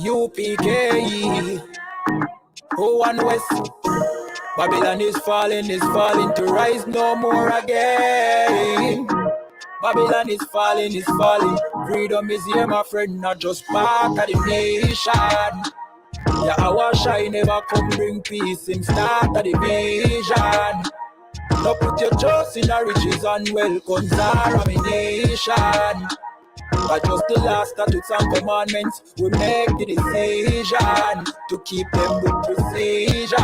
UPK, oh and West. Babylon is falling to rise no more again. Babylon is falling. Freedom is here, my friend, not just part of the nation. Yeah, our shine never come bring peace in start of the vision. Now put your trust in the riches and wealth, guns are ammunition. But just the last statutes and commandments, we make the decision to keep them with precision.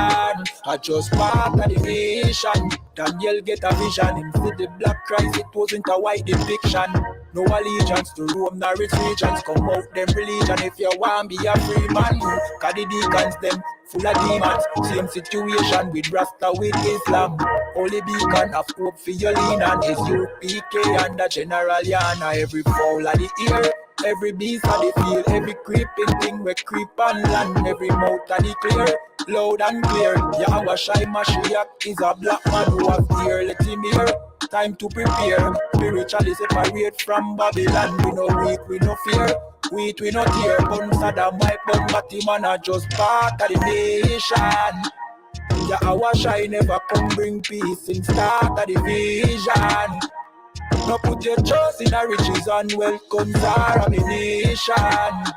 I just part of the mission. Daniel get a vision. Him see the black Christ, it wasn't a white depiction. No allegiance to Rome, nor its regions. Come out them religion if you want be a free man. Cause the deacons them full of demons. Same situation with Rasta with Islam. Only beacon of hope for your lean and is UPK and the General Yana. Every fowl of the ear, every beast of the field, every creeping thing we creep on land, every mouth of the clear, loud and clear. Yahweh Shai Mashiach is a black man who have ear, let him hear. Time to prepare, spiritually separate from Babylon. We no weak, we no fear, we no tear. Bun Saddam, my bun Batman are just part of the nation. Yeah, our shine never come bring peace in start of the vision. Now put your trust in the riches and wealth, guns are ammunition.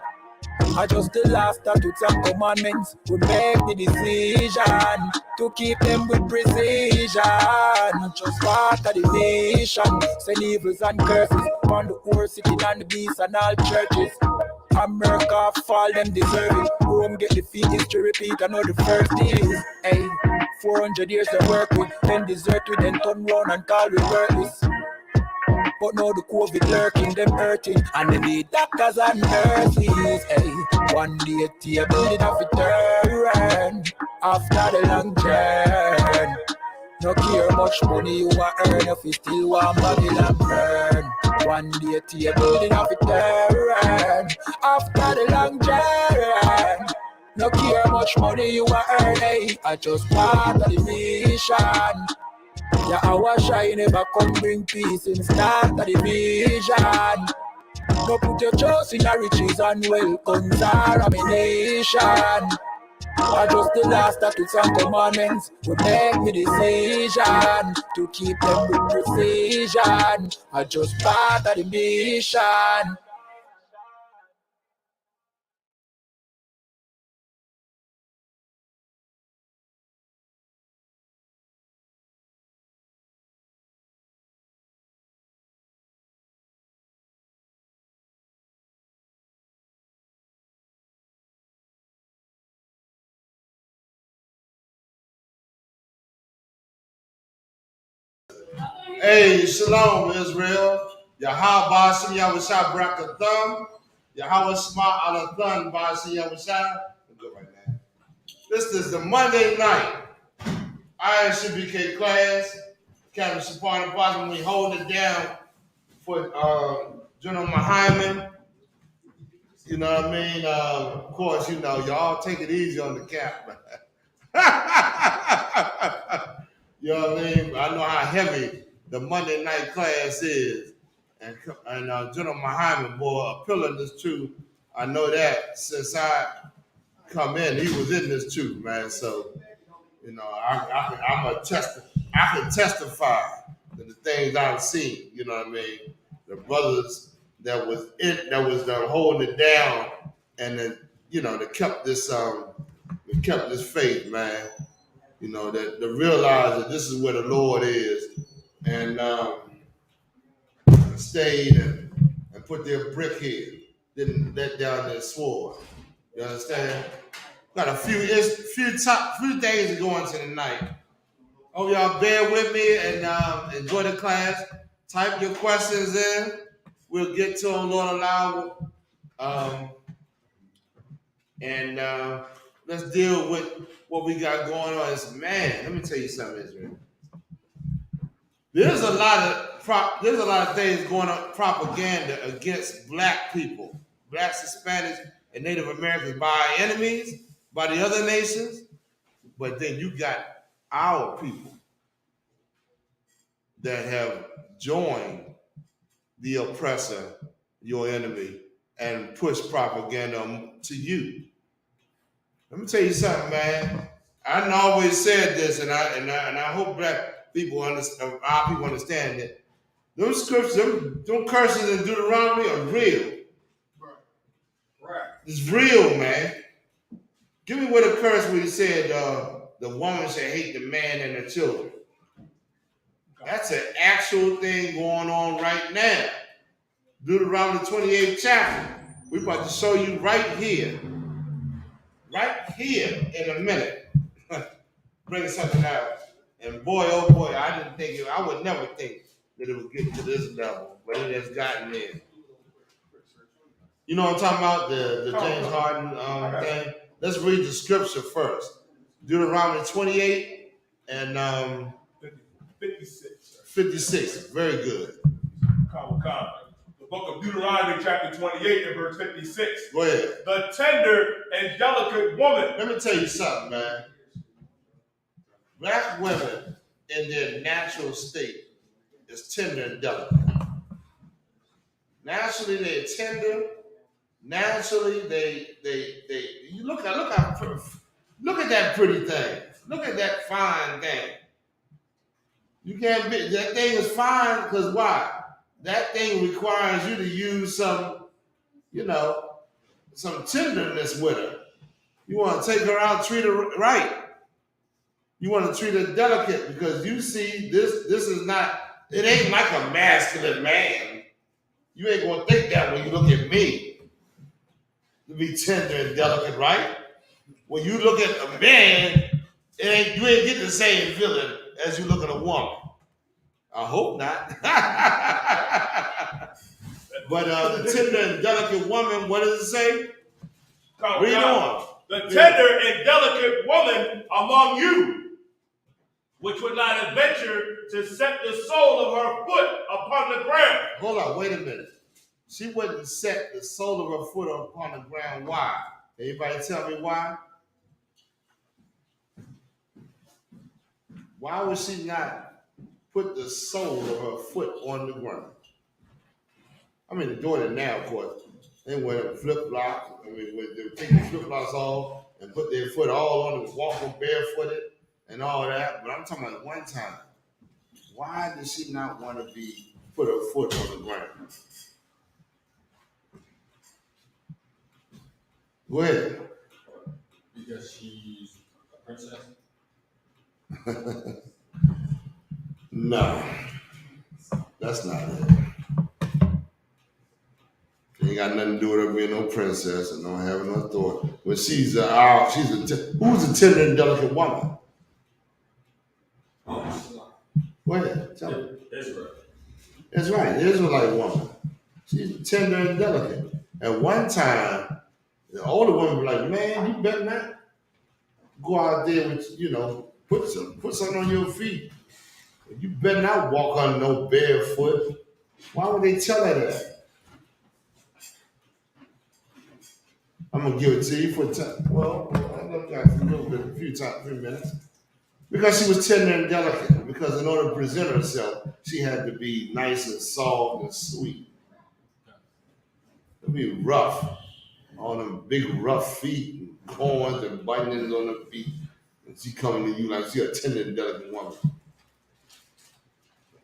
I just the last statutes and commandments, we make the decision to keep them with precision. Just part of the nation, send evils and curses on the poor city and the beasts and all churches. America fall, them deserve it. Rome get defeat, history repeat, I know the first days. Hey, 400 years to work with, then desert with, then turn round and call we worthless. But now the COVID lurking, them hurting, and they need doctors and nurses. Hey, one day table it have to turn after the long journey. No care much money you want earn if you still want Babylon burn. One day table it have to turn after the long journey. No care much money you want earn, hey, I just part of the mission. Yeah, our shine never come bring peace in start of the vision. No put your trust in the riches and wealth, guns are ammunition. I just the last statutes and commandments, we make the decision to keep them with precision. I just part of the mission. Hey, shalom, Israel. Yahweh Bashim Yahushua Brakathum. Yahweh Shema Alathun Bashim Yahushua. Good right now. This is the Monday night ISUBK class. Captain Shapana Boston, we hold it down for General Muhammad. You know what I mean? Of course, you know, y'all take it easy on the cap. You know what I mean? I know how heavy the Monday night class is. And General Muhammad, boy, a pillar in this too. I know that since I come in, he was in this too, man. So, you know, I can testify to the things I've seen. You know what I mean? The brothers that was holding it down, and then they kept this faith, man. You know, that realize that this is where the Lord is, and stayed and put their brick here, didn't let down their sword. You understand? Got a few things to go into tonight. Oh, y'all bear with me and enjoy the class. Type your questions in. We'll get to them, Lord allow. And let's deal with what we got going on. Man, let me tell you something, Israel. There's a lot of things going on, propaganda against black people, blacks, Hispanics, and Native Americans by our enemies, by the other nations. But then you got our people that have joined the oppressor, your enemy, and push propaganda to you. Let me tell you something, man. I always said this, and I hope black people understand. Our people understand that those scriptures, them curses in Deuteronomy are real. Right. It's real, man. Give me what a curse where he said the woman should hate the man and the children. That's an actual thing going on right now. Deuteronomy 28th chapter. We're about to show you right here in a minute. Bring something out. And boy, oh boy, I would never think that it would get to this level, but it has gotten there. You know what I'm talking about? The James Harden thing? Let's read the scripture first. Deuteronomy 28 and 56. Very good. The book of Deuteronomy chapter 28 and verse 56. Go ahead. The tender and delicate woman. Let me tell you something, man. Black women in their natural state is tender and delicate. Naturally, they're tender. Naturally, you look at that pretty thing. Look at that fine thing. You can't be, that thing is fine because why? That thing requires you to use some tenderness with her. You want to take her out, treat her right. You want to treat her delicate because you see this is not, it ain't like a masculine man. You ain't going to think that when you look at me. To be tender and delicate, right? When you look at a man, you ain't getting the same feeling as you look at a woman. I hope not. But the tender and delicate woman, what does it say? Read on. The tender and delicate woman among you, which would not adventure to set the sole of her foot upon the ground. Hold on, wait a minute. She wouldn't set the sole of her foot upon the ground. Why? Anybody tell me why? Why would she not put the sole of her foot on the ground? I mean, they're doing it now, of course. They wear flip-flops. I mean, they take the flip-flops off and put their foot all on them, walk them barefooted and all that. But I'm talking about one time. Why does she not want to put her foot on the ground? Go ahead. Because she's a princess? No, that's not it. She ain't got nothing to do with her being no princess and not having no authority. But who's a tender and delicate woman? Go ahead, tell me. Israel. That's right, the Israelite woman. She's tender and delicate. At one time, the older women were like, man, you better not go out there with, put something on your feet. You better not walk on no barefoot. Why would they tell her that? I'm gonna give it to you for time. Well, I looked at it a few minutes. Because she was tender and delicate. Because in order to present herself, she had to be nice and soft and sweet. To be rough. All them big rough feet and corns and bunions on her feet. And she coming to you like she a tender and delicate woman.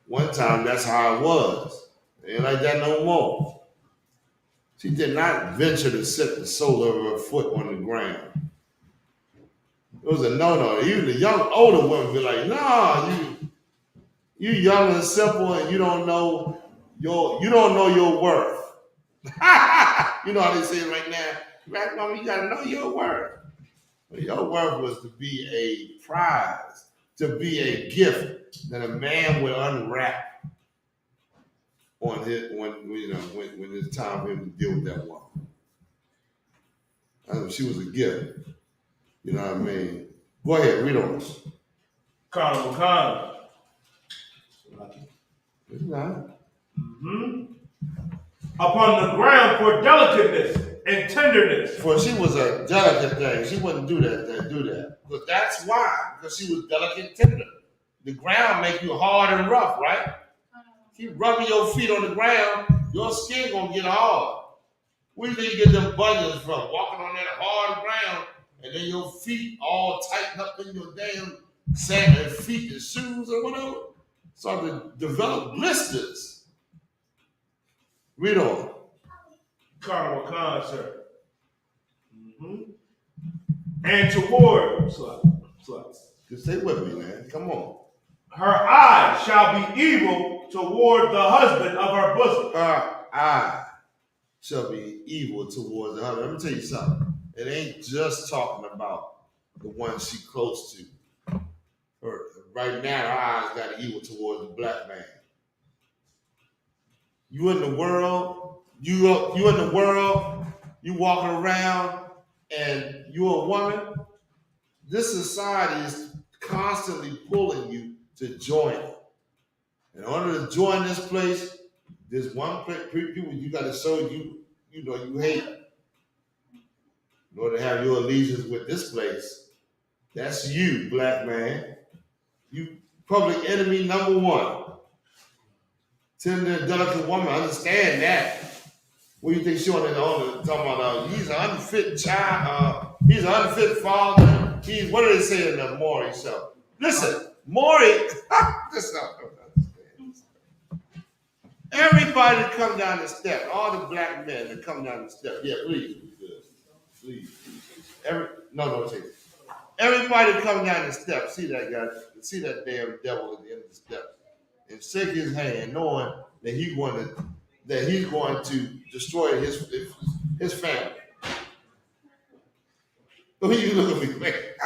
One time, that's how it was. It ain't like that no more. She did not venture to set the sole of her foot on the ground. It was a no-no. Even the older women be like, nah, you young and simple and you don't know your worth. You know how they say it right now. Black mama, you gotta know your worth. But your worth was to be a prize, to be a gift that a man would unwrap when it's time for him to deal with that woman. She was a gift. You know what I mean? Go ahead, read on. Connor. It's not. Mm-hmm. Upon the ground for delicateness and tenderness. For she was a delicate thing. She wouldn't do that. But that's why. Because she was delicate and tender. the ground make you hard and rough, right? Keep rubbing your feet on the ground, your skin gonna get hard. Where do you get them bunions from? Walking on that hard ground, and then your feet all tightened up in your damn sand feet and shoes or whatever. Start to develop blisters. Read on. Carnival concert. Mm-hmm. And toward, Just stay with me, man. Come on. her eye shall be evil toward the husband of her bosom. Her eye shall be evil towards the husband. Let me tell you something. It ain't just talking about the one she close to. Her, right now, her eyes got evil towards the black man. You in the world, you in the world, you walking around, and you a woman. This society is constantly pulling you to join it. In order to join this place, there's one people you got to show you hate. In order to have your allegiance with this place, that's you, black man. You public enemy number one. Tender and delicate woman, understand that. What do you think she on talking about? He's an unfit child. He's an unfit father. What do they say in the Maury show? Listen, Maury. Everybody that come down the steps, all the black men that come down the steps. Yeah, please, please. No, take it. Everybody that come down the steps, see that guy, see that damn devil at the end of the steps, and shake his hand, knowing that he's going to destroy his family. So he look at me like,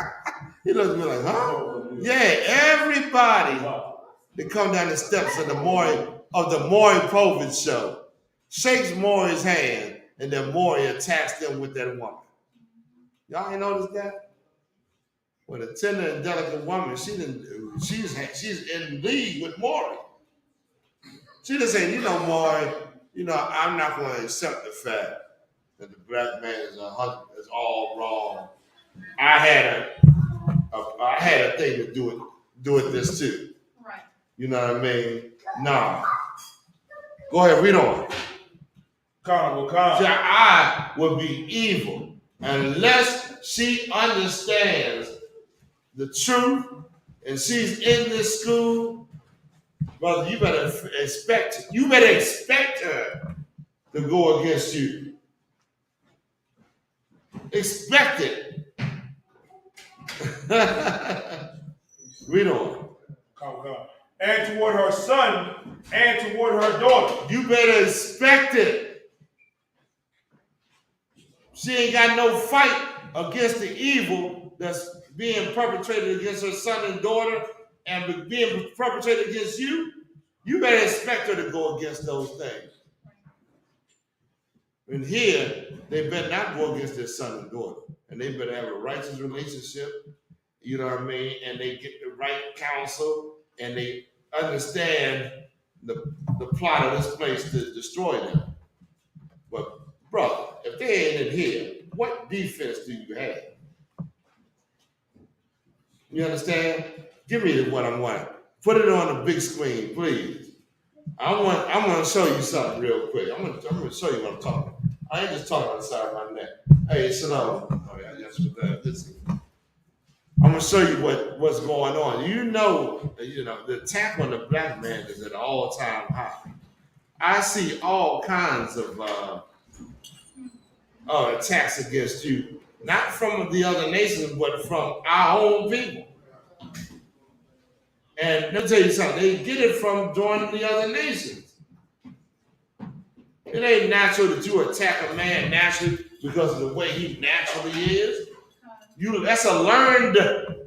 he looks at me like, huh? Yeah, everybody that come down the steps of the Maury Povich show shakes Maury's hand, and then Maury attacks them with that woman. Y'all ain't noticed that? When a tender and delicate woman, she's in league with Maury. She just saying, Maury, I'm not going to accept the fact that the black man is all wrong. I had a thing to do with this too. Right. You know what I mean? Nah. Go ahead, read on. Carnival. I would be evil unless she understands the truth and she's in this school. Brother, you better expect her to go against you. Expect it. Read on. And toward her son and toward her daughter. You better expect it. She ain't got no fight against the evil that's being perpetrated against her son and daughter and being perpetrated against you. You better expect her to go against those things. And here, they better not go against their son and daughter. And they better have a righteous relationship, you know what I mean? And they get the right counsel and they understand the plot of this place to destroy them. But brother, if they ain't in here, what defense do you have? You understand? Give me what I want. Put it on the big screen, please. I want to show you something real quick. I'm gonna show you what I'm talking about. I ain't just talking on the side of my neck. Hey, Shalom. Oh yeah, that's what that is. I'm gonna show you what's going on. The attack on the black man is at an all-time high. I see all kinds of attacks against you, not from the other nations, but from our own people. And let me tell you something, they get it from joining the other nations. It ain't natural that you attack a man naturally because of the way he naturally is. That's a learned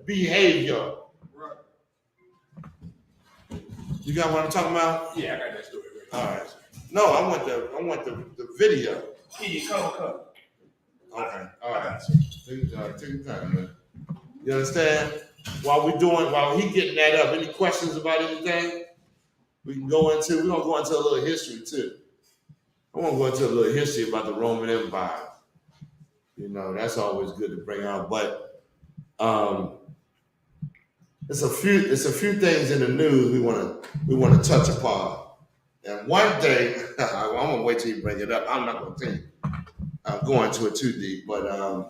behavior. Right. You got what I'm talking about? Yeah, I got that story. Right. All right. No, I want the video. Yeah, come. Okay. All right. Take your time, man. You understand? While he getting that up, any questions about anything? We're gonna go into a little history too. I want to go into a little history about the Roman Empire. That's always good to bring out. But It's a few things in the news we want to touch upon. And one thing, I'm gonna wait till you bring it up. I'm not gonna tell you. I'm going to it too deep, but uh,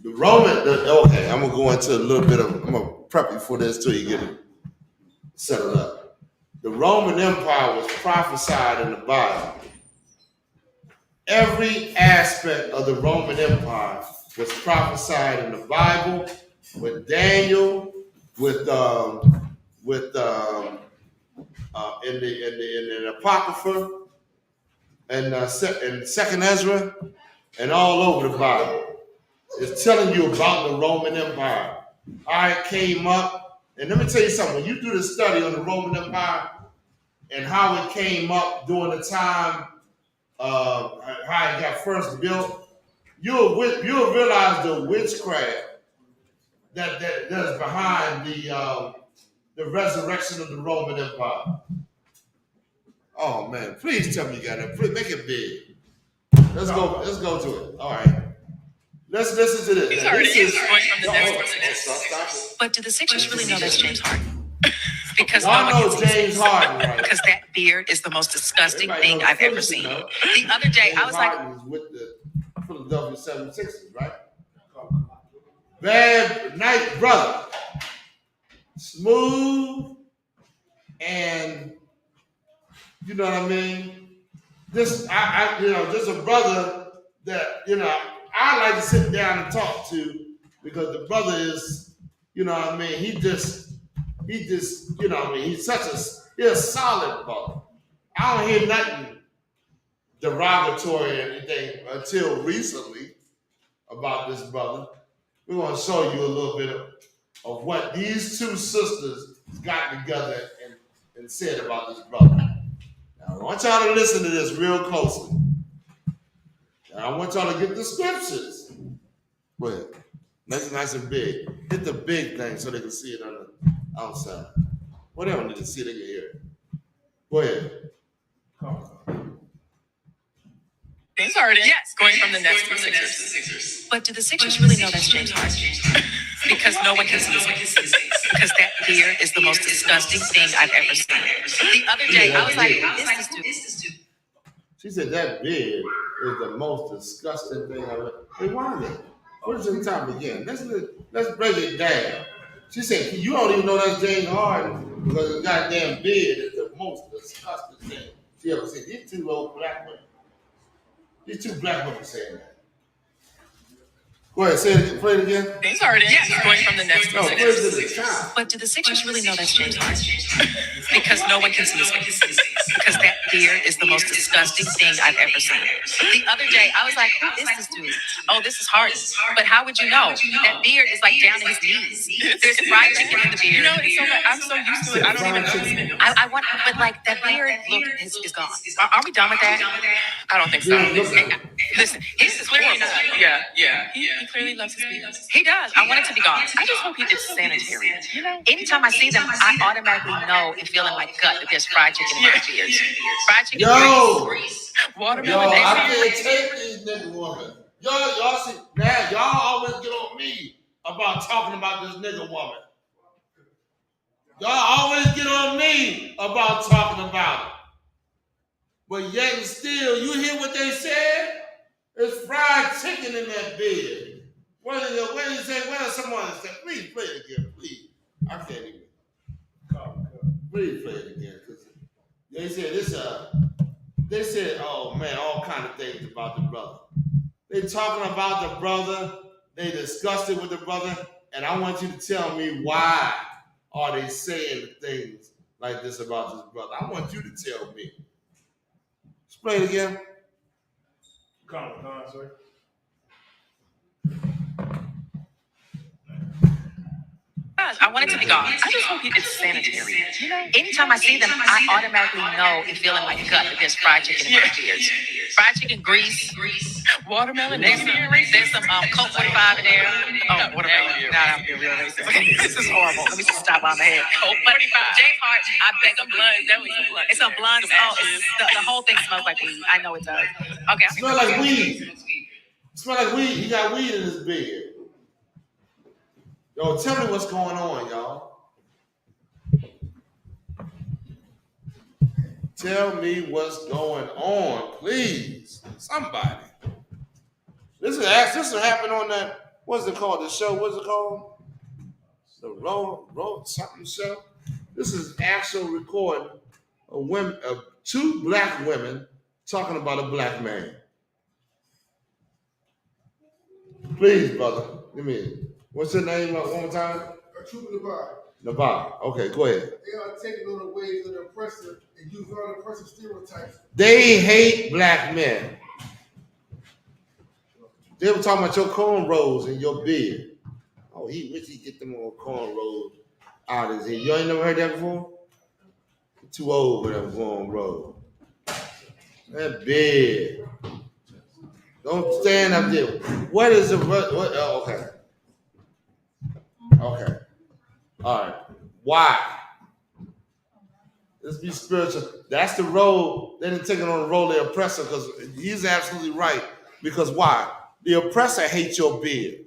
okay, I'm gonna go into a little bit of. I'm gonna prep you for this till you get it settled up. The Roman Empire was prophesied in the Bible. Every aspect of the Roman Empire was prophesied in the Bible, with Daniel, with in the Apocrypha, and in Second Ezra, and all over the Bible. It's telling you about the Roman Empire. How it came up, and let me tell you something. When you do the study on the Roman Empire and how it came up during the time, how it got first built, you'll realize the witchcraft that's behind the resurrection of the Roman Empire. Oh man, please tell me you got it. Please make it big. Let's go to it. All right. Let's listen to this. He's already going from the next. But do the Sixers really know that's James Harden? Because I know James Harden, right? Because that beard is the most disgusting thing I've ever seen. The other day, I was like, Harden is with the Philadelphia 76ers, right? Bad night, brother. Smooth, and you know what I mean. Just a brother that I like to sit down and talk to, because the brother is, you know what I mean. He just, you know what I mean. He's a solid brother. I don't hear nothing derogatory or anything until recently about this brother. We're going to show you a little bit of what these two sisters got together and said about this brother. Now, I want y'all to listen to this real closely. And I want y'all to get the scriptures. Go ahead. Nice and big. Hit the big thing so they can see it on the outside. Well, they don't need to see it, they can hear it. Go ahead. James Harden. Yes, going from the Nets to the Sixers. But do the Sixers really know that's James Harden? Because no one can see his face. Because that beard is the most disgusting thing I've ever seen. The other day, I was like, who is this dude? She said that beard is the most disgusting thing I've ever. Hey, Wanda, what is the topic again? Let's break it down. She said, you don't even know that's James Harden because his goddamn beard is the most disgusting thing she ever seen. These two old black women. These two black women saying that. Go ahead, say it again. Play it again. James Harden. Yes, going from the Nets to the Sixers. But do the Sixers really know that's James Harden? Because no one can see his face. Because that beard is the most disgusting thing I've ever seen. The other day, I was like, who is this dude? Oh, this is Harden. But how would you know? That beard is like down to his knees. There's fried chicken in the beard. You know, it's so I'm so used to it. I don't even know. I want, but like that beard look is gone. Are we done with that? I don't think so. Listen, this is clearly not. Yeah. He clearly loves his beard. He does. I want it to be gone. I just hope it's sanitary. You know, anytime I see them, I automatically know and feel in my gut that there's fried chicken in my beard. Fried chicken, grease, watermelon. I can't take these nigga women. Y'all see now? Y'all always get on me about talking about this nigga woman. Y'all always get on me about talking about it. But yet and still, you hear what they said? There's fried chicken in that bed. What did you say? Well, someone said, please play it again, please. I can't even. Please play it again. Cause they said, oh man, all kind of things about the brother. They talking about the brother, they disgusted with the brother, and I want you to tell me why are they saying things like this about this brother. I want you to tell me. Let's play it again. Come on, sir. I want it to be gone. I just hope it's sanitary. You know, anytime I see them, I automatically know and feel in my gut that there's fried chicken in my beard. Fried chicken, grease, watermelon. There's some Coke 45 in there. Oh, watermelon. Nah, I'm being real racist. This is horrible. Let me just stop on my head. Coke 45. James Harden. I beg some blood. It's some blood. Oh, the whole thing smells like weed. I know it does. Okay. Smell like weed. Smell like weed. He got weed in his beard. Yo, tell me what's going on, y'all. Tell me what's going on, please. Somebody. This will happen on that, what's it called? The show, what's it called? The road something show. This is actual recording of women, of two black women talking about a black man. Please, brother. Give me. What's your name? One more time. Navar. Okay, go ahead. They are taking on the ways of the oppressor and using all the oppressive stereotypes. They hate black men. They were talking about your cornrows and your beard. Oh, he wish he get them old cornrows out of his head. You ain't never heard that before? You're too old for them cornrows. That beard. Don't stand up there. What is the what? Oh, okay. Okay. All right. Why? Let's be spiritual. That's the role. They didn't take it on the role of the oppressor because he's absolutely right. Because why? The oppressor hates your beard.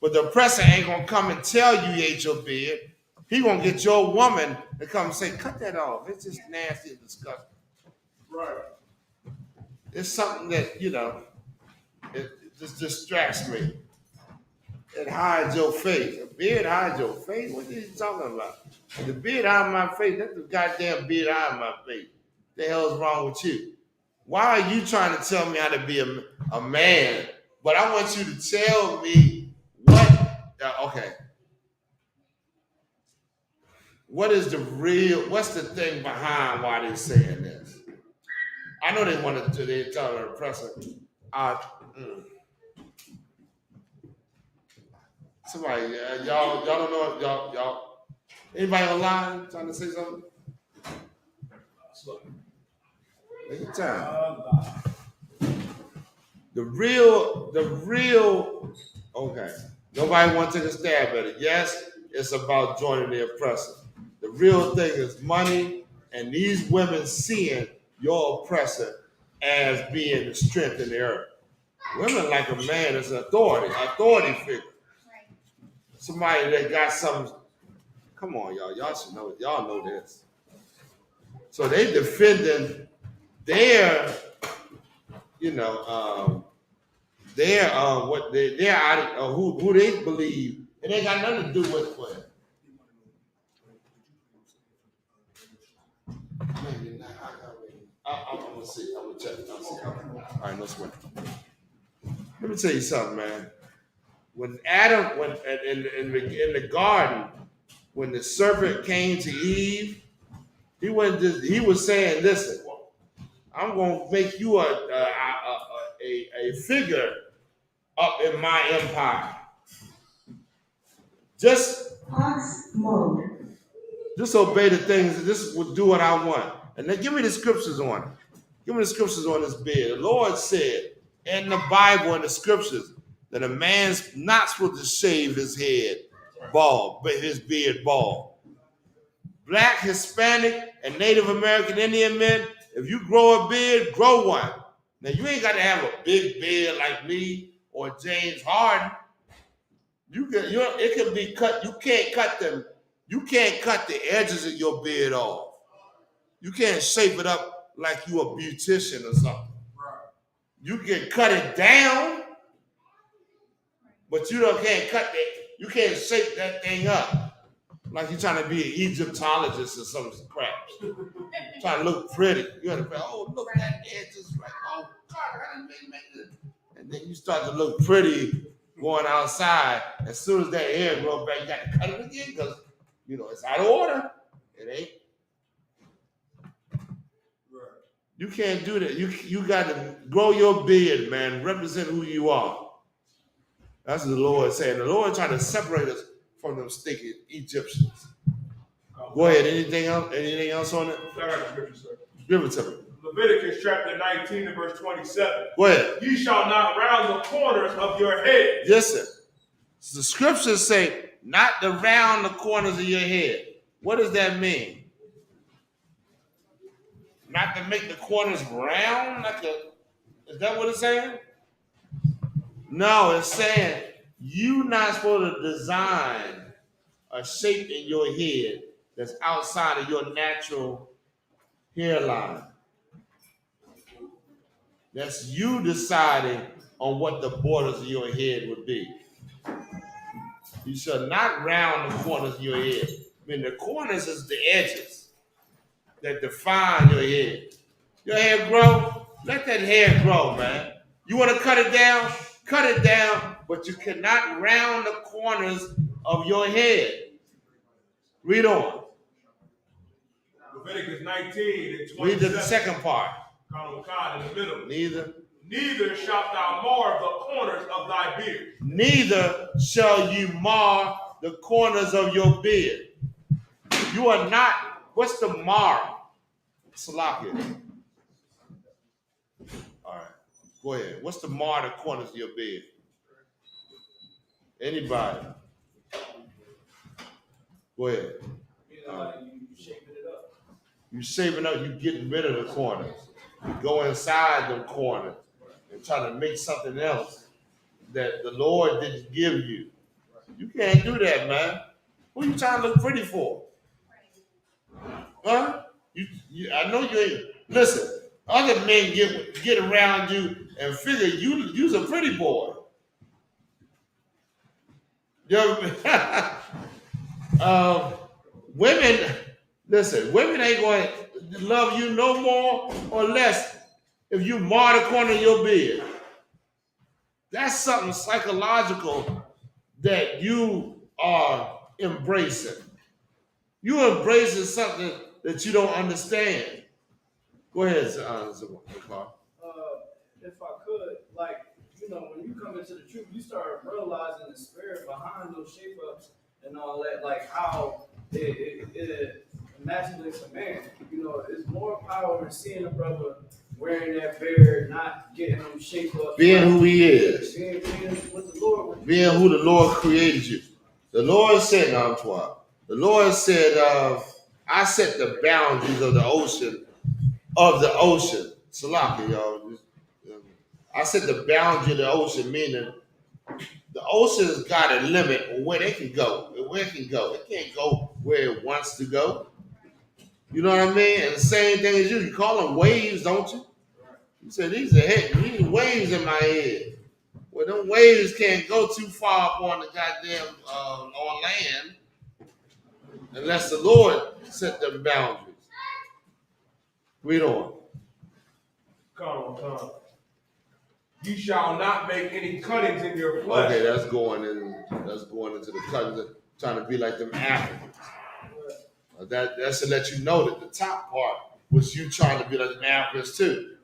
But the oppressor ain't going to come and tell you hate your beard. He going to get your woman to come and say, cut that off. It's just nasty and disgusting. Right. It's something that, it just distracts me. It hides your face. A beard hides your face? What are you talking about? If the beard hide my face, that's the goddamn beard hide my face. What the hell's wrong with you? Why are you trying to tell me how to be a man? But I want you to tell me okay. What's the thing behind why they're saying this? I know they wanted to, they're telling the oppressor. Somebody, y'all don't know, y'all, anybody online trying to say something? Take your time. The real, okay. Nobody want to take a stab at it. Yes, it's about joining the oppressor. The real thing is money and these women seeing your oppressor as being the strength in the earth. Women like a man as an authority figure. Somebody that got some. Come on, y'all. Y'all should know it. Y'all know this. So they defending their, who they believe, and they got nothing to do with it. I'm gonna see. I'm gonna check. All right, no sweat. Let me tell you something, man. When Adam, in the garden, when the serpent came to Eve, he was saying, "Listen, I'm gonna make you a figure up in my empire. Just obey the things. Just will do what I want." And then give me the scriptures on it. Give me the scriptures on this beard. The Lord said in the Bible and the scriptures that a man's not supposed to shave his head bald, but his beard bald. Black, Hispanic, and Native American Indian men, if you grow a beard, grow one. Now you ain't got to have a big beard like me or James Harden. It can be cut. You can't cut them. You can't cut the edges of your beard off. You can't shape it up like you a beautician or something. You can cut it down, but you can't cut it. You can't shape that thing up like you're trying to be an Egyptologist or some crap. Trying to look pretty. You got to be, oh, look, that edge is right. Oh, God, I didn't make it. And then you start to look pretty going outside. As soon as that hair grows back, you got to cut it again because, it's out of order. It ain't. You can't do that. You got to grow your beard, man. Represent who you are. That's what the Lord saying. The Lord trying to separate us from them stinking Egyptians. Go ahead. Anything else? Anything else on it? I got the scripture, sir. Give it to me. Leviticus chapter 19 and verse 27. Go ahead. Ye shall not round the corners of your head. Listen. The scriptures say not to round the corners of your head. What does that mean? Not to make the corners round? Is that what it's saying? No, it's saying You're not supposed to design a shape in your head that's outside of your natural hairline. That's you deciding on what the borders of your head would be. You shall not round the corners of your head. I mean, the corners is the edges that define your head. Your hair grow, let that hair grow, man. You want to cut it down, but you cannot round the corners of your head. Read on. Leviticus 19 and 27. Read the second part. In the middle. Neither shalt thou mar the corners of thy beard. Neither shall you mar the corners of your beard. You are not. What's the mar? Salakia. All right. Go ahead. What's the mar the corners of your beard? Anybody? Go ahead. You shaping it up. You shaving up, you getting rid of the corners. You go inside the corners and try to make something else that the Lord didn't give you. You can't do that, man. Who you trying to look pretty for? Huh? I know you ain't. Listen, other men get around you and figure you's a pretty boy. You know, women, listen, women ain't going to love you no more or less if you mar the corner of your beard. That's something psychological that you are embracing. You embracing something that you don't understand. Go ahead, Carl. If I could, like, when you come into the truth, you start realizing the spirit behind those shape-ups and all that, like how it emasculates a man. It's more power in seeing a brother wearing that beard, not getting them shape-ups. Being who he is. Being with the Lord. Being who the Lord created you. The Lord said, Antoine, the Lord said, I set the boundaries of the ocean. Salaki, y'all. I said the boundary of the ocean, meaning the ocean's got a limit on where they can go. It can't go where it wants to go. You know what I mean? And the same thing as you. You call them waves, don't you? You say, these are waves in my head. Well, them waves can't go too far up on the goddamn on land unless the Lord set them boundaries. Read on. Come. You shall not make any cuttings in your flesh. Okay, that's going into the cuttings, trying to be like them Africans. That's to let you know that the top part was you trying to be like them Africans too.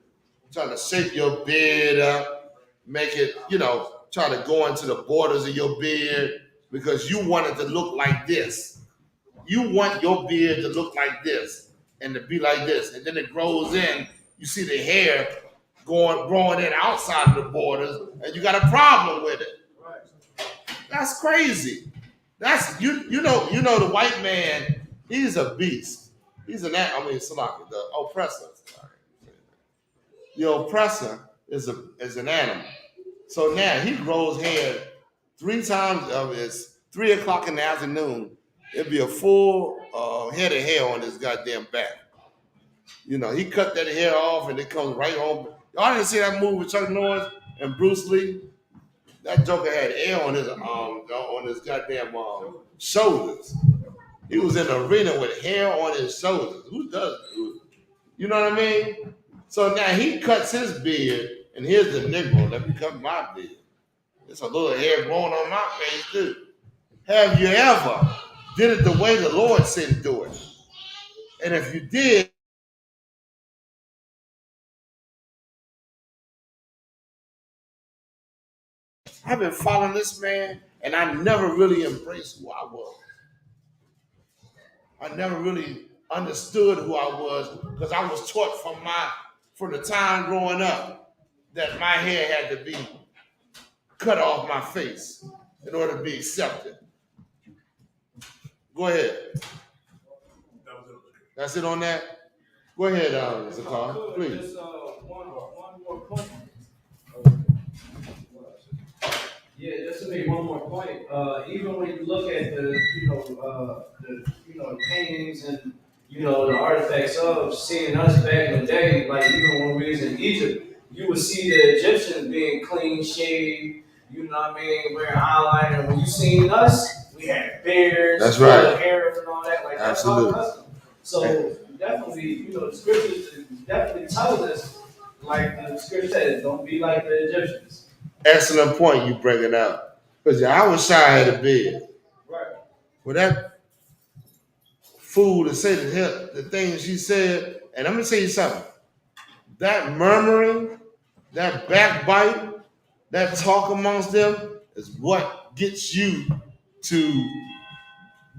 Trying to shape your beard up, make it, try to go into the borders of your beard because you want it to look like this. You want your beard to look like this and to be like this. And then it grows in, you see the hair growing in outside of the borders, and you got a problem with it. That's crazy. That's you know the white man, he's a beast. He's Salaki, the oppressor. The oppressor is an animal. So now he grows hair 3 times. It's 3 o'clock in the afternoon. It'd be a full head of hair on his goddamn back. He cut that hair off and it comes right home. Y'all didn't see that movie with Chuck Norris and Bruce Lee? That joker had hair on his goddamn shoulders. He was in the arena with hair on his shoulders. Who does it? You know what I mean? So now he cuts his beard, and here's the Negro. Let me cut my beard. There's a little hair growing on my face too. Have you ever did it the way the Lord said to do it? And if you did, I've been following this man, and I never really embraced who I was. I never really understood who I was because I was taught from the time growing up that my hair had to be cut off my face in order to be accepted. Go ahead. That's it on that? Go ahead, Zakar, please. Just one more point. Yeah, just to make one more point, even when you look at the paintings and the artifacts of seeing us back in the day, like even when we was in Egypt, you would see the Egyptians being clean shaved, what I mean, wearing eyeliner. When you seen us, we had beards, That's right. hair and all that, like that's our custom. So definitely, the scriptures definitely tell us, like the scripture says, don't be like the Egyptians. Excellent point you bring it up. Because I was shy had a bed. Right. Well, that fool to say the things she said, and I'm gonna tell you something. That murmuring, that backbite, that talk amongst them is what gets you to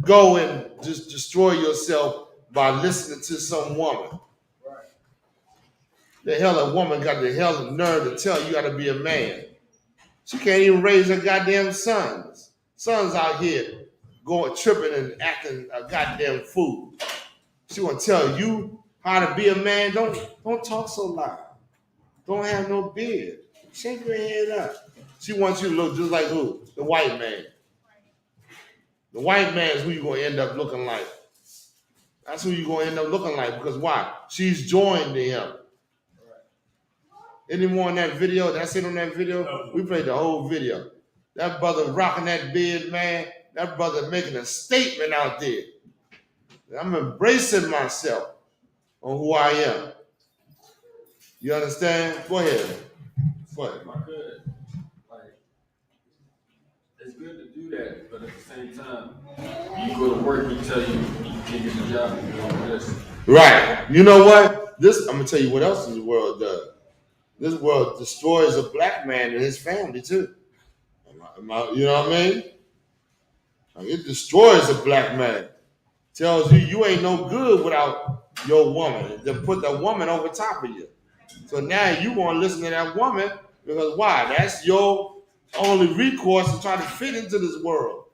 go and just destroy yourself by listening to some woman. Right. The hell a woman got the hell of nerve to tell you how to be a man. She can't even raise her goddamn sons. Sons out here going tripping and acting a goddamn fool. She want to tell you how to be a man. Don't talk so loud. Don't have no beard. Shake your head up. She wants you to look just like who? The white man. The white man is who you're going to end up looking like. That's who you're going to end up looking like. Because why? She's joined to him. Any more in that video? That's it on that video? We played the whole video. That brother rocking that beard, man. That brother making a statement out there. I'm embracing myself on who I am. You understand? Go ahead. Go ahead. If I could, like, it's good to do that, but at the same time, you go to work and tell you can't get the job, you doing this. Right. You know what? I'm gonna tell you what else this world does. This world destroys a black man and his family too. You know what I mean? Like, it destroys a black man. Tells you ain't no good without your woman. Then put the woman over top of you. So now you want to listen to that woman because why? That's your only recourse to try to fit into this world.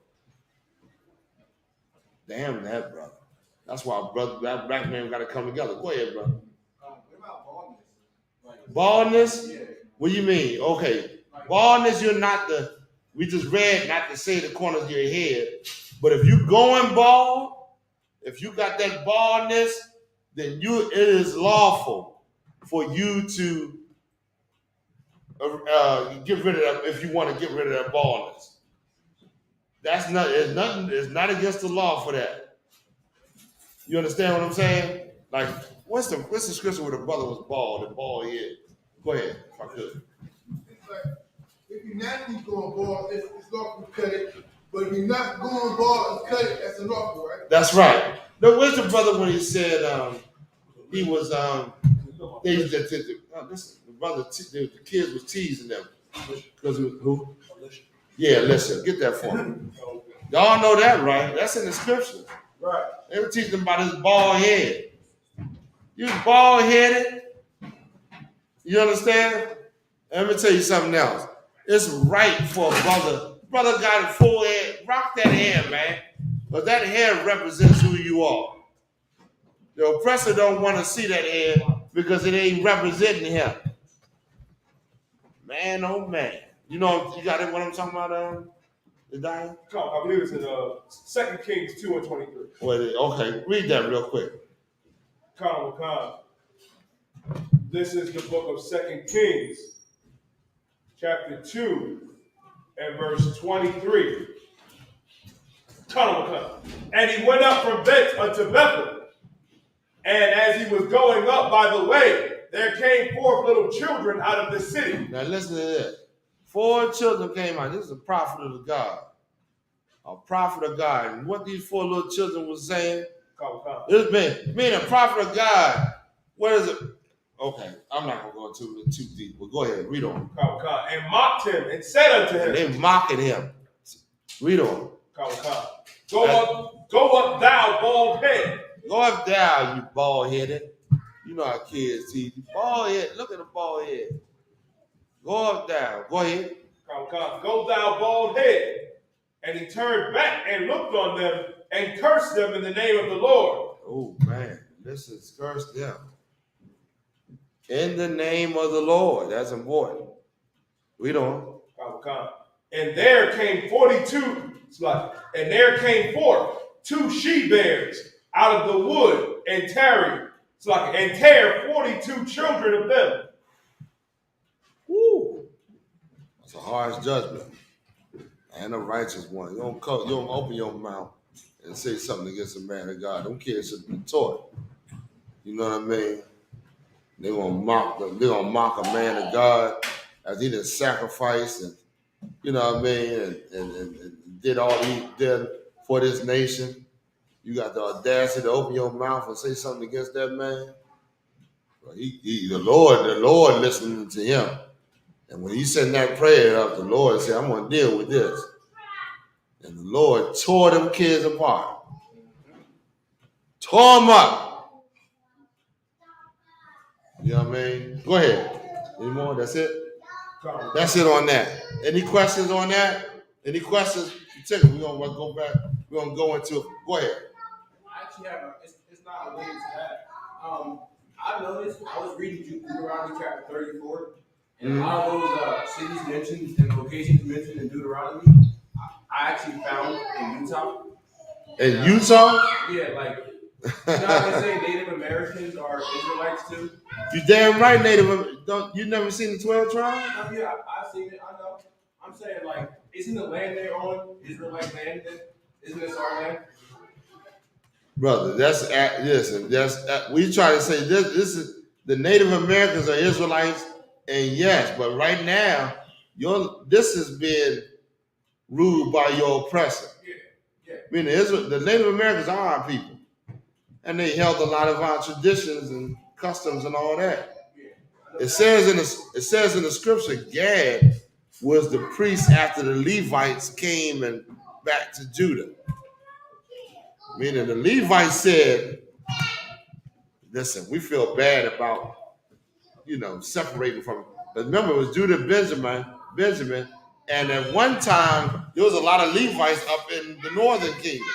Damn that, brother. That's why, brother, that black man got to come together. Go ahead, brother. What about baldness? Baldness? Yeah. What do you mean? Okay. Baldness, you're not we just read not to say the corners of your head. But if you going bald, if you got that baldness, then it is lawful for you to get rid of that if you want to get rid of that baldness. It's not against the law for that. You understand what I'm saying? Like, what's the scripture where the brother was bald, the bald head? Go ahead, if I could. It's like, if you're naturally going bald, it's lawful to cut it. But if you're not going bald and cut it, that's unlawful, right? That's right. Now, where's the brother when he said he was the kids was teasing them because who? Yeah, listen, get that for me. Y'all know that, right? That's in the scripture. Right. They were teaching about his bald head. You bald headed. You understand? And let me tell you something else. It's right for a brother. Brother got a full head. Rock that hair, man. But that hair represents who you are. The oppressor don't want to see that hair because it ain't representing him. Man, oh man. You know, you got it, what I'm talking about, Diane? I believe it's in 2 Kings 2:23. Okay, read that real quick. This is the book of 2 Kings, chapter 2, and verse 23. And he went up from thence unto Bethel. And as he was going up by the way, there came forth little children out of the city. Now listen to this. 4 children came out. This is a prophet of God. A prophet of God. And what these 4 little children was saying, this being a prophet of God, what is it? Okay, I'm not going to go too deep, but go ahead, read on. And mocked him and said unto him. They mocking him. Read on. Go up thou bald head. Go up thou, you bald headed. You know how kids teach you. Bald head, look at the bald head. Go up thou. Go ahead. Go thou bald head. And he turned back and looked on them and cursed them in the name of the Lord. Oh man, this is curse them. In the name of the Lord. That's important. Read on. And there came 42, and there came forth 2 she bears out of the wood and tarried, and tear 42 children of them. Woo. It's a harsh judgment. And a righteous one. You don't open your mouth and say something against a man of God. Them kids should be taught. You know what I mean? They're gonna mock a man of God as he done sacrificed and you know what I mean, and did all he did for this nation. You got the audacity to open your mouth and say something against that man. Well, the Lord listening to him. And when he sent that prayer up, the Lord said, I'm gonna deal with this. And the Lord tore them kids apart. Tore them up. You know what I mean? Go ahead. Any more? That's it? That's it on that. Any questions on that? Any questions? We're gonna go back. We're gonna go into. Go ahead. I actually have it's not related to that. I noticed I was reading Deuteronomy chapter 34, and a lot of those cities mentioned and locations mentioned in Deuteronomy, I actually found in Utah. In Utah? Yeah, like you know how they say Native Americans are Israelites too? You damn right, you never seen the 12 tribes? Yeah, I've seen it. I know. I'm saying like, isn't the land they're on Israelite land? Isn't this our land? Brother, we try to say this is the Native Americans are Israelites, and yes, but right now, this is being ruled by your oppressor. Yeah. Meaning the Native Americans are our people. And they held a lot of our traditions and customs and all that. Yeah. It says in the scripture, Gad was the priest after the Levites came and back to Judah. Meaning the Levites said, listen, we feel bad about, separating from it. But remember, it was Judah, Benjamin, and at one time, there was a lot of Levites up in the northern kingdom.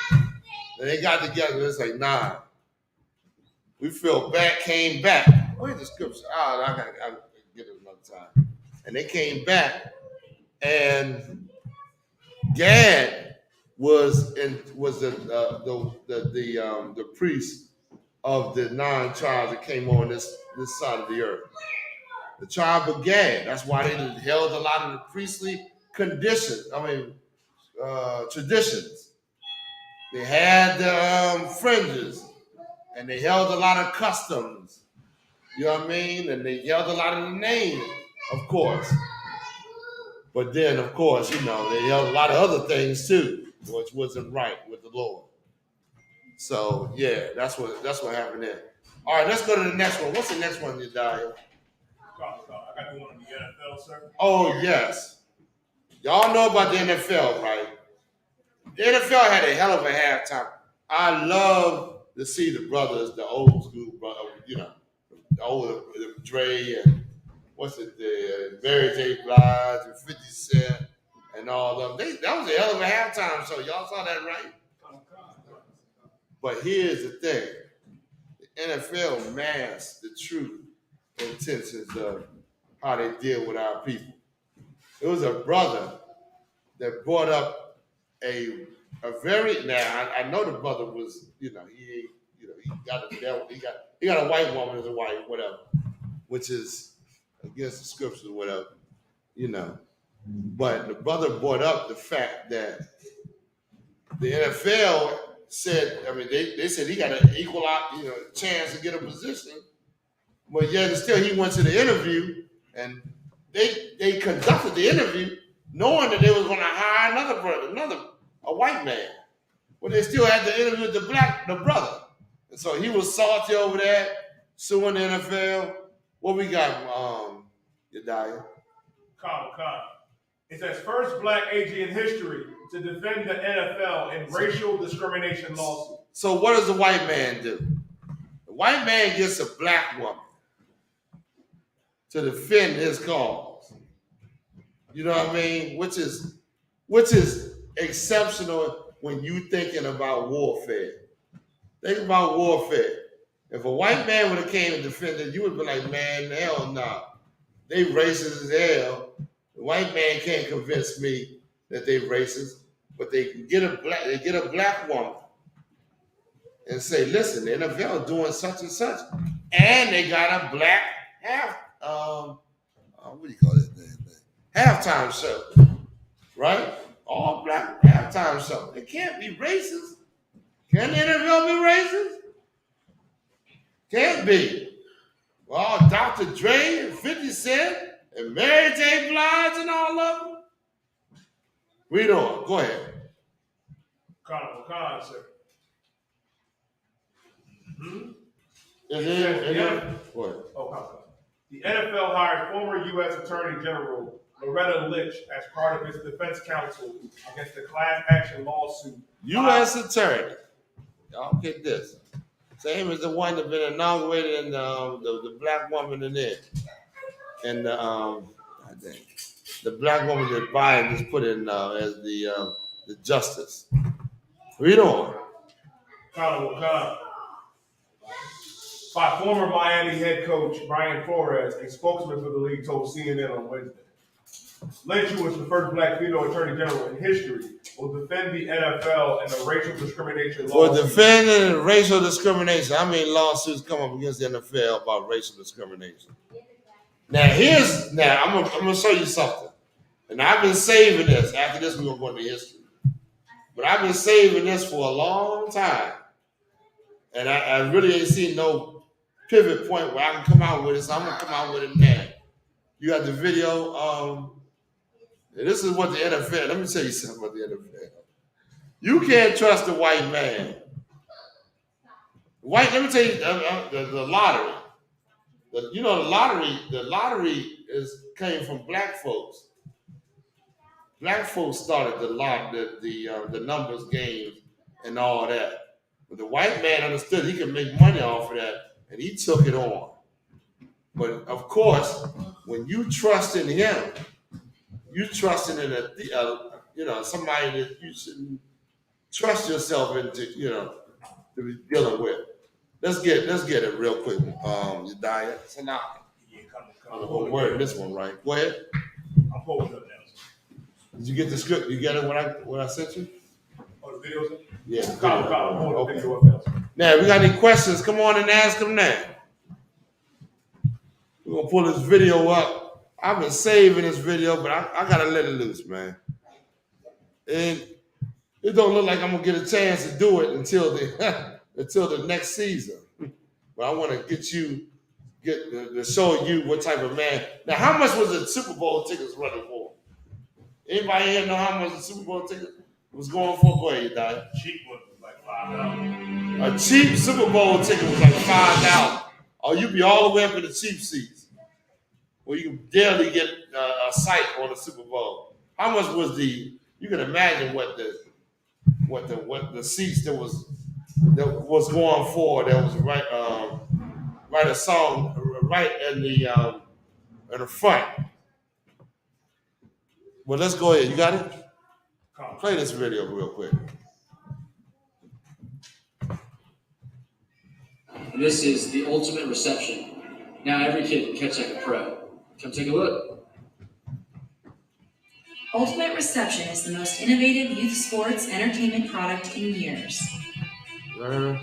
And they got together and it's like, nah, we feel bad, came back. Where's the scripture? I gotta get it another time. And they came back, and Gad was the priest of the 9 tribes that came on this side of the earth. The tribe of Gad. That's why they held a lot of the priestly traditions. They had the fringes, and they held a lot of customs. You know what I mean? And they held a lot of the name, of course. But then, of course, they held a lot of other things too, which wasn't right with the Lord. So yeah, that's what happened there. All right, let's go to the next one. What's the next one, Yediah? I got the one on the NFL, sir. Oh yes, y'all know about the NFL, right? The NFL had a hell of a halftime. I love to see the brothers, the old school brother, the older Dre and the Mary J. Blige and 50 Cent and all of them. That was a hell of a halftime show. Y'all saw that, right? But here's the thing. The NFL masks the true intentions of how they deal with our people. It was a brother that brought up I know the brother was, he got a devil, he got a white woman as a wife, whatever, which is against the scriptures or whatever, But the brother brought up the fact that the NFL said, they said he got an equal chance to get a position, but yet still he went to the interview and they conducted the interview knowing that they was going to hire a white man. But they still had to interview the brother. And so he was salty over that, suing the NFL. What we got, Yediah? Con. It says first black agent in history to defend the NFL in racial discrimination lawsuit. So what does the white man do? The white man gets a black woman to defend his cause. You know what I mean? Which is exceptional when you thinking about warfare. Think about warfare. If a white man would have came and defended, you would be like, man, hell no. They racist as hell. The white man can't convince me that they racist, but they can get a black woman and say, listen, the NFL doing such and such, and they got a black what do you call that thing? Halftime show, right? All black halftime show. It can't be racist. Can the NFL be racist? Can't be. Well, Dr. Dre and 50 Cent and Mary J. Blige and all of them. Read on. Go ahead. Con, sir. The NFL hired former U.S. Attorney General Loretta Lynch as part of its defense counsel against the class action lawsuit. U.S. Attorney. Y'all get this. Same as the one that been inaugurated in the black woman in there. And the black woman that Biden just put in as the justice. Read on. By former Miami head coach Brian Flores, a spokesman for the league, told CNN on Wednesday. Lynch, who was the first black female attorney general in history, will defend the NFL and the racial discrimination lawsuit. For defending racial discrimination, how many lawsuits come up against the NFL about racial discrimination? Now I'm gonna show you something. And I've been saving this. After this, we're gonna go into history. But I've been saving this for a long time. And I really ain't seen no pivot point where I can come out with it, so I'm gonna come out with it now. You got the video. This is what the NFL. Let me tell you something about the NFL. You can't trust the white man. Let me tell you the lottery. The lottery came from black folks. Black folks started the numbers games and all that. But the white man understood he could make money off of that, and he took it on. But of course, when you trust in him, you trusting in somebody that you shouldn't trust yourself into, to be dealing with. Let's get it real quick. Yediah. So now, I'm gonna word this one right. Go ahead. I'm holding up now. Did you get the script? You get it what I sent you? Oh, the videos? Yeah. I'm holding the video up now. Now, if we got any questions, come on and ask them now. We're gonna pull this video up. I've been saving this video, but I gotta let it loose, man. And it don't look like I'm gonna get a chance to do it until the next season. But I want to to show you what type of man. Now, how much was the Super Bowl tickets running for? Anybody here know how much the Super Bowl ticket was going for? Go ahead, Dad. Cheap one was like $5. A cheap Super Bowl ticket was like $5. Or you be all the way up in the cheap seats, where you can barely get a sight on the Super Bowl. How much was you can imagine what the seats that was going for. That was write a song right in the front. Well, let's go ahead. You got it? Play this video real quick. This is the ultimate reception. Now every kid can catch like a pro. Come take a look. Ultimate Reception is the most innovative youth sports entertainment product in years.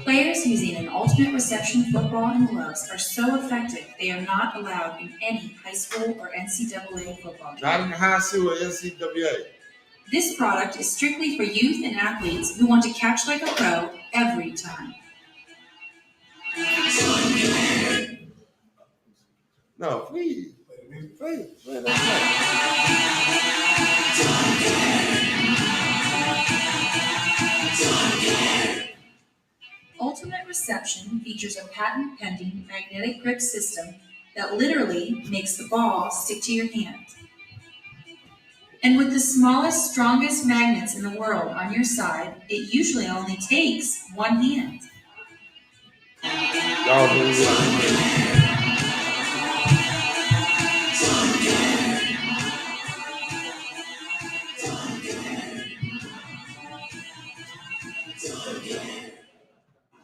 Players using an Ultimate Reception football and gloves are so effective they are not allowed in any high school or NCAA football game. Not in high school or NCAA. This product is strictly for youth and athletes who want to catch like a pro every time. No, please. Play that. Ultimate Reception features a patent-pending magnetic grip system that literally makes the ball stick to your hand. And with the smallest, strongest magnets in the world on your side, it usually only takes one hand.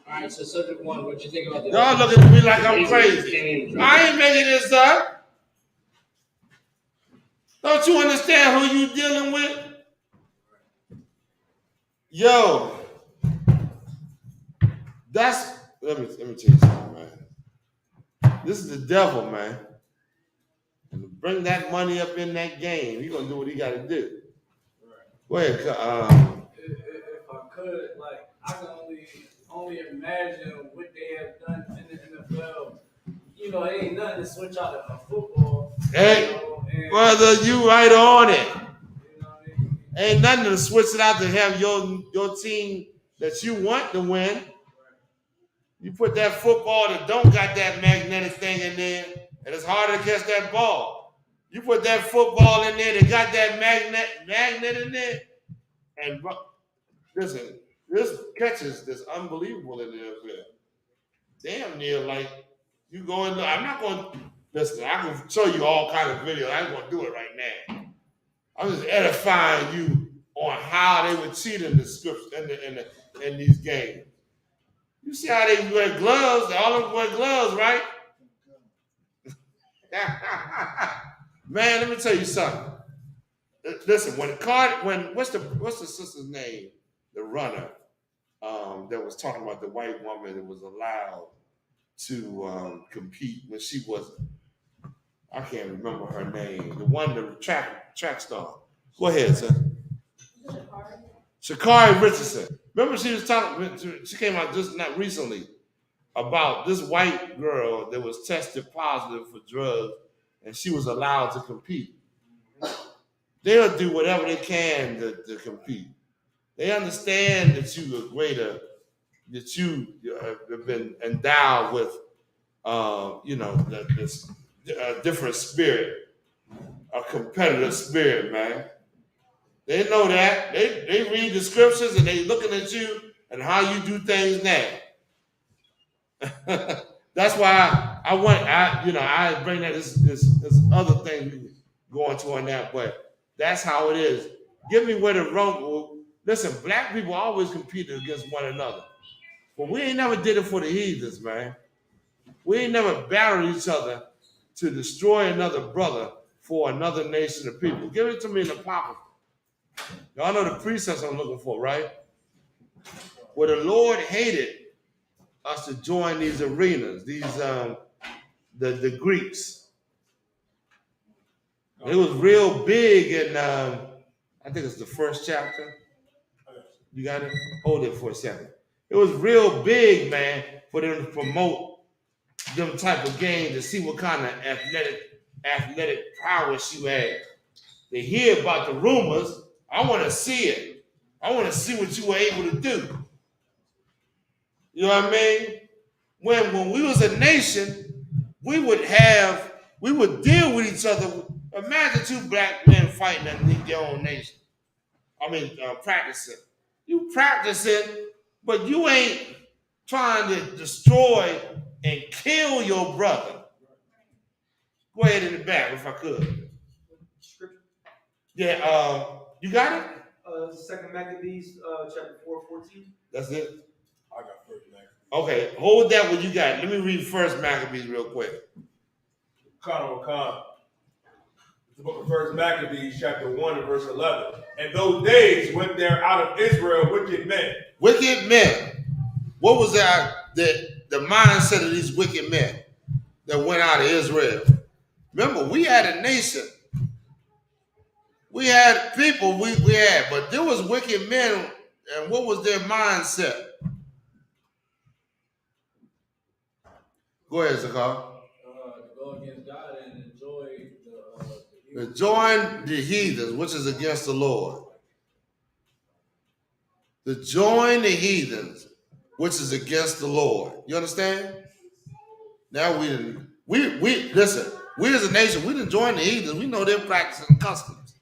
Alright, so subject one, what you think about the Y'all looking at me like I'm crazy. I ain't making this up. Don't you understand who you dealing with? Yo, let me tell you something, man. This is the devil, man. And to bring that money up in that game, he's gonna do what he gotta do. Go ahead, If I could, like, I can only imagine what they have done in the NFL. You know, it ain't nothing to switch out of football. Hey, you know, and, brother, you right on it. you know what I mean? Ain't nothing to switch it out to have your team that you want to win. You put that football that don't got that magnetic thing in there, and it's harder to catch that ball. You put that football in there that got that magnet in there, and listen, this catches that's unbelievable in the NFL. Damn near like you go in. I'm not going to listen. I can show you all kind of videos. I ain't going to do it right now. I'm just edifying you on how they would cheat in the scripts in these games. You see how they wear gloves? They all of them wear gloves, right? Man, let me tell you something. Listen, what's the sister's name? The runner that was talking about the white woman that was allowed to compete when she wasn't. I can't remember her name. The one, the track star. Go ahead, sir. Sha'Carri Richardson. Remember she was talking. She came out just not recently about this white girl that was tested positive for drugs, and she was allowed to compete. They'll do whatever they can to compete. They understand that you are greater, that you have been endowed with, this different spirit, a competitive spirit, man. They know that. They read the scriptures and they looking at you and how you do things now. That's why I bring that this other thing we go into on that, but that's how it is. Give me where the wrong. Listen, black people always competed against one another, but we ain't never did it for the heathens, man. We ain't never battled each other to destroy another brother for another nation of people. Give it to me in the Apocrypha. Y'all know the precepts I'm looking for, right? Where the Lord hated us to join these arenas, these the Greeks. It was real big in I think it's the first chapter. You got it? Hold it for a second. It was real big, man, for them to promote them type of games to see what kind of athletic prowess you had. They hear about the rumors. I want to see it. I want to see what you were able to do. You know what I mean? When we was a nation, we would deal with each other. Imagine two black men fighting underneath their own nation. Practicing. You practicing, but you ain't trying to destroy and kill your brother. Go ahead in the back if I could. Yeah, you got it? Second Maccabees, chapter 4:14. That's it? I got first Maccabees. Okay, hold that what you got. Let me read first Maccabees real quick. Khan. The book of First Maccabees, chapter 1 and verse 11. And those days went there out of Israel wicked men. Wicked men. What was the mindset of these wicked men that went out of Israel? Remember, we had a nation. We had people we had, but there was wicked men, and what was their mindset? Go ahead, Zakar. Go against God and enjoy Join the heathens, which is against the Lord. To join the heathens, which is against the Lord. You understand? Now we listen. We as a nation, we didn't join the heathens. We know their practices and customs.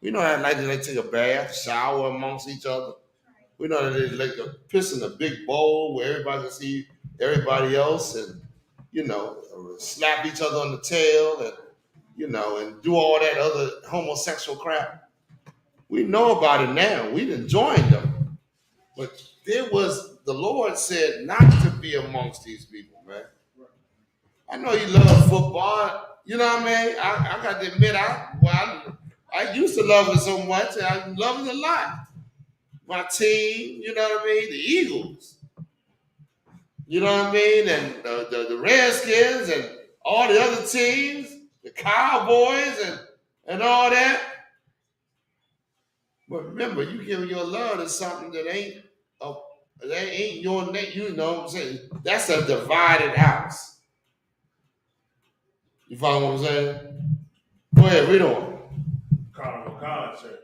We know that like they take a bath, shower amongst each other. We know that they like to piss in a big bowl where everybody can see everybody else, and slap each other on the tail, and and do all that other homosexual crap. We know about it now. We didn't join them. But the Lord said not to be amongst these people, man. I know you love football. You know what I mean? I got to admit, I used to love it so much, and I love it a lot. my team, you know what I mean? The Eagles, you know what I mean? And the Redskins and all the other teams, the Cowboys and all that. But remember, you giving your love to something that ain't your name, you know what I'm saying? That's a divided house. You follow what I'm saying? Go ahead, read on. Carnival concert.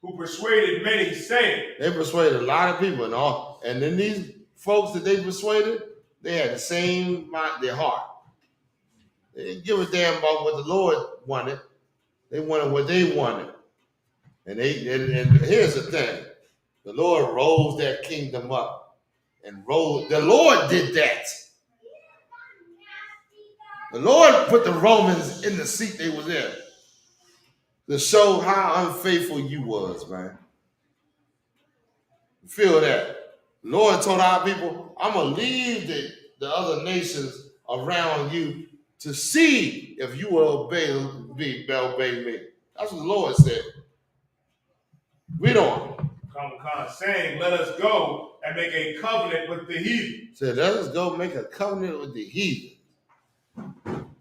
Who persuaded many, saying, They persuaded a lot of people, and then these folks that they persuaded, they had the same mind, their heart. They didn't give a damn about what the Lord wanted. They wanted what they wanted. And here's the thing. The Lord rose that kingdom up. The Lord did that. The Lord put the Romans in the seat they was in to show how unfaithful you was, man. Feel that. The Lord told our people, I'm going to leave the other nations around you to see if you will obey me. That's what the Lord said. Read on. saying, let us go and make a covenant with the heathen. Said, let us go make a covenant with the heathen.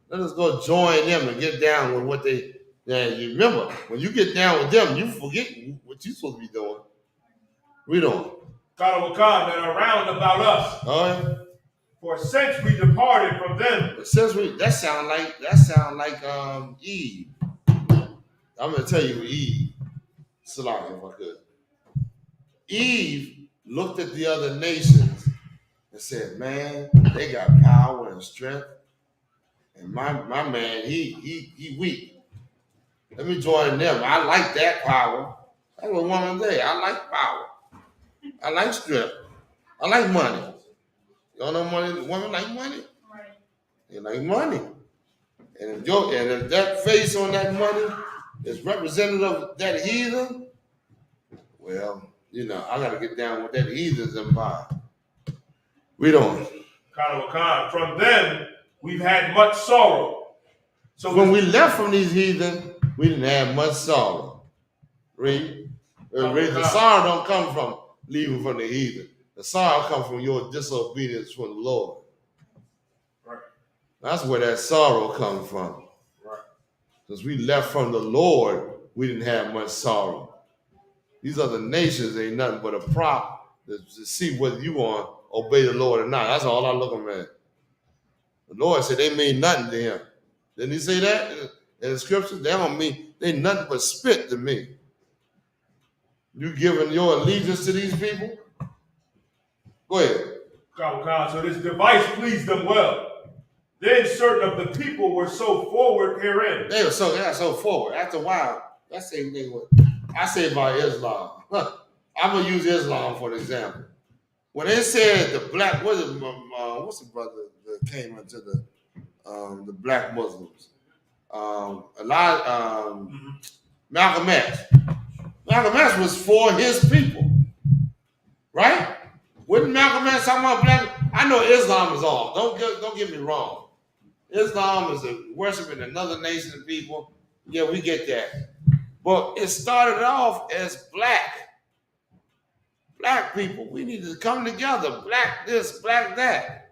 Let us go join them and get down with what they. Now, you remember, when you get down with them, you forget what you're supposed to be doing. Read on. that are round about us. All right. For since we departed from them. That sound like Eve. I'm gonna tell you Eve. Salah, if I could. Eve looked at the other nations and said, man, they got power and strength. And my man, he weak. Let me join them. I like that power. That's what woman say. I like power. I like strength. I like money. Y'all know money? Women like money? Right. They like money. And if that face on that money is representative of that heathen, well, you know, I gotta get down with that heathen's empire. Read on. From them, we've had much sorrow. So when we left from these heathen, we didn't have much sorrow. Read. The sorrow don't come from leaving from the heathen. The sorrow comes from your disobedience from the Lord. Right. That's where that sorrow comes from. Right. Because we left from the Lord, we didn't have much sorrow. These other nations ain't nothing but a prop to see whether you want to obey the Lord or not. That's all I'm looking at. The Lord said they mean nothing to him. Didn't he say that in the scriptures? They don't mean, they nothing but spit to me. You giving your allegiance to these people? Go ahead. So this device pleased them well. Then certain of the people were so forward herein. They were so forward. After a while, that same thing what I say about Islam. I'm gonna use Islam for an example. When they said the black, what's the brother that came into the black Muslims? Malcolm X. Malcolm X was for his people, right? Wouldn't Malcolm X talking about black? I know Islam is all. Don't get me wrong. Islam is worshiping another nation of people. Yeah, we get that. But it started off as black people. We need to come together. Black this, black that.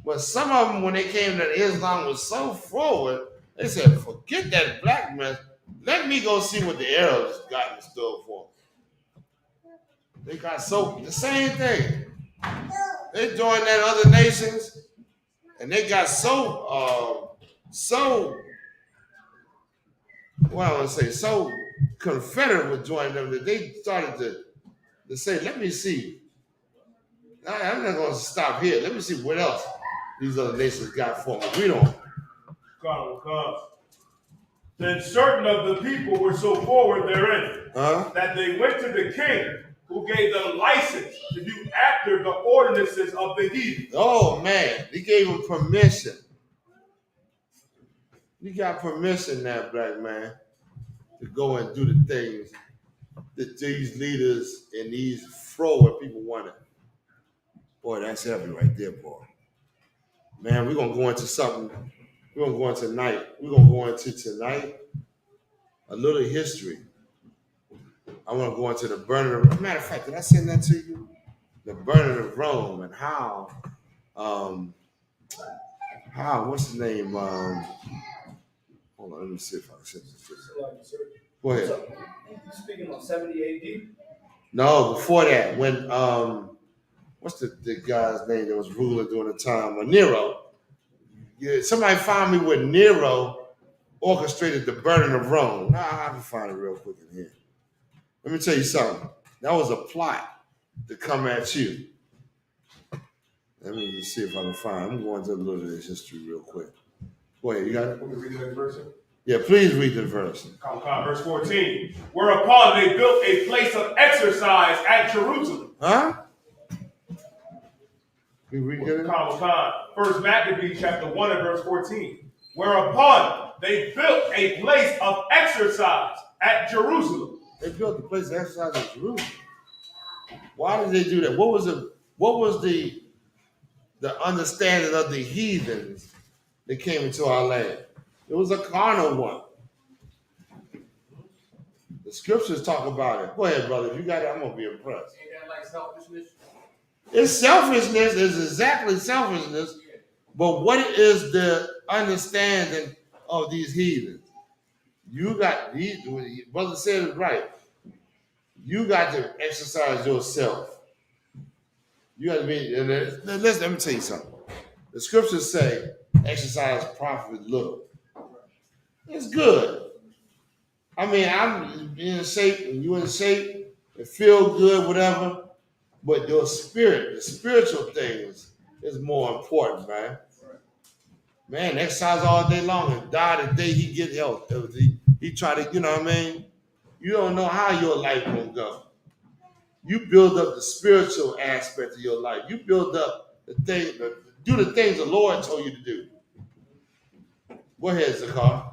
But some of them, when they came to Islam, was so forward. They said, "Forget that black man. Let me go see what the Arabs got in store for them." They got the same thing. They joined that other nations, and they got so confederate with joining them that they started to say, let me see. I'm not going to stop here. Let me see what else these other nations got for me. We don't. Then certain of the people were so forward therein that they went to the king, who gave them license to do after the ordinances of the heathen. Oh, man. He gave them permission. You got permission now, black man, to go and do the things that these leaders and these forward people wanted. Boy, that's heavy right there, boy. Man, we're going to go into something. We're going to go into tonight. We're going to go into tonight a little history I want to go into the burning of, matter of fact, did I send that to you? The burning of Rome and how what's his name? Hold on, let me see if I can send this to you. Go ahead. So, you speaking on 70 AD? No, before that, when what's the guy's name that was ruler during the time of Nero? Yeah, somebody find me where Nero orchestrated the burning of Rome. I can find it real quick in here. Let me tell you something. That was a plot to come at you. Let me just see if I can find. I'm going to a little of this history real quick. Go ahead, you got it? Want me to read that verse? Yeah, please read the verse. Verse 14. Whereupon they built a place of exercise at Jerusalem. Huh? You read it? First Maccabees chapter 1 and verse 14. Whereupon they built a place of exercise at Jerusalem. They built a place of exercise at Jerusalem. Why did they do that? What was the understanding of the heathens that came into our land? It was a carnal one. The scriptures talk about it. Go ahead, brother. If you got it, I'm gonna be impressed. Ain't that like selfishness? It's selfishness. It's exactly selfishness. But what is the understanding of these heathens? You got these. Brother said it right. You got to exercise yourself. You got to be. And let me tell you something. The scriptures say, "Exercise profit little." It's good. I mean, I'm in shape, and you in shape, and feel good, whatever. But your spirit, the spiritual things, is more important, man. Man, exercise all day long and die the day he get health. He try to, you know what I mean? You don't know how your life gonna go. You build up the spiritual aspect of your life. You build up the thing, do the things the Lord told you to do. Go ahead, Zakar.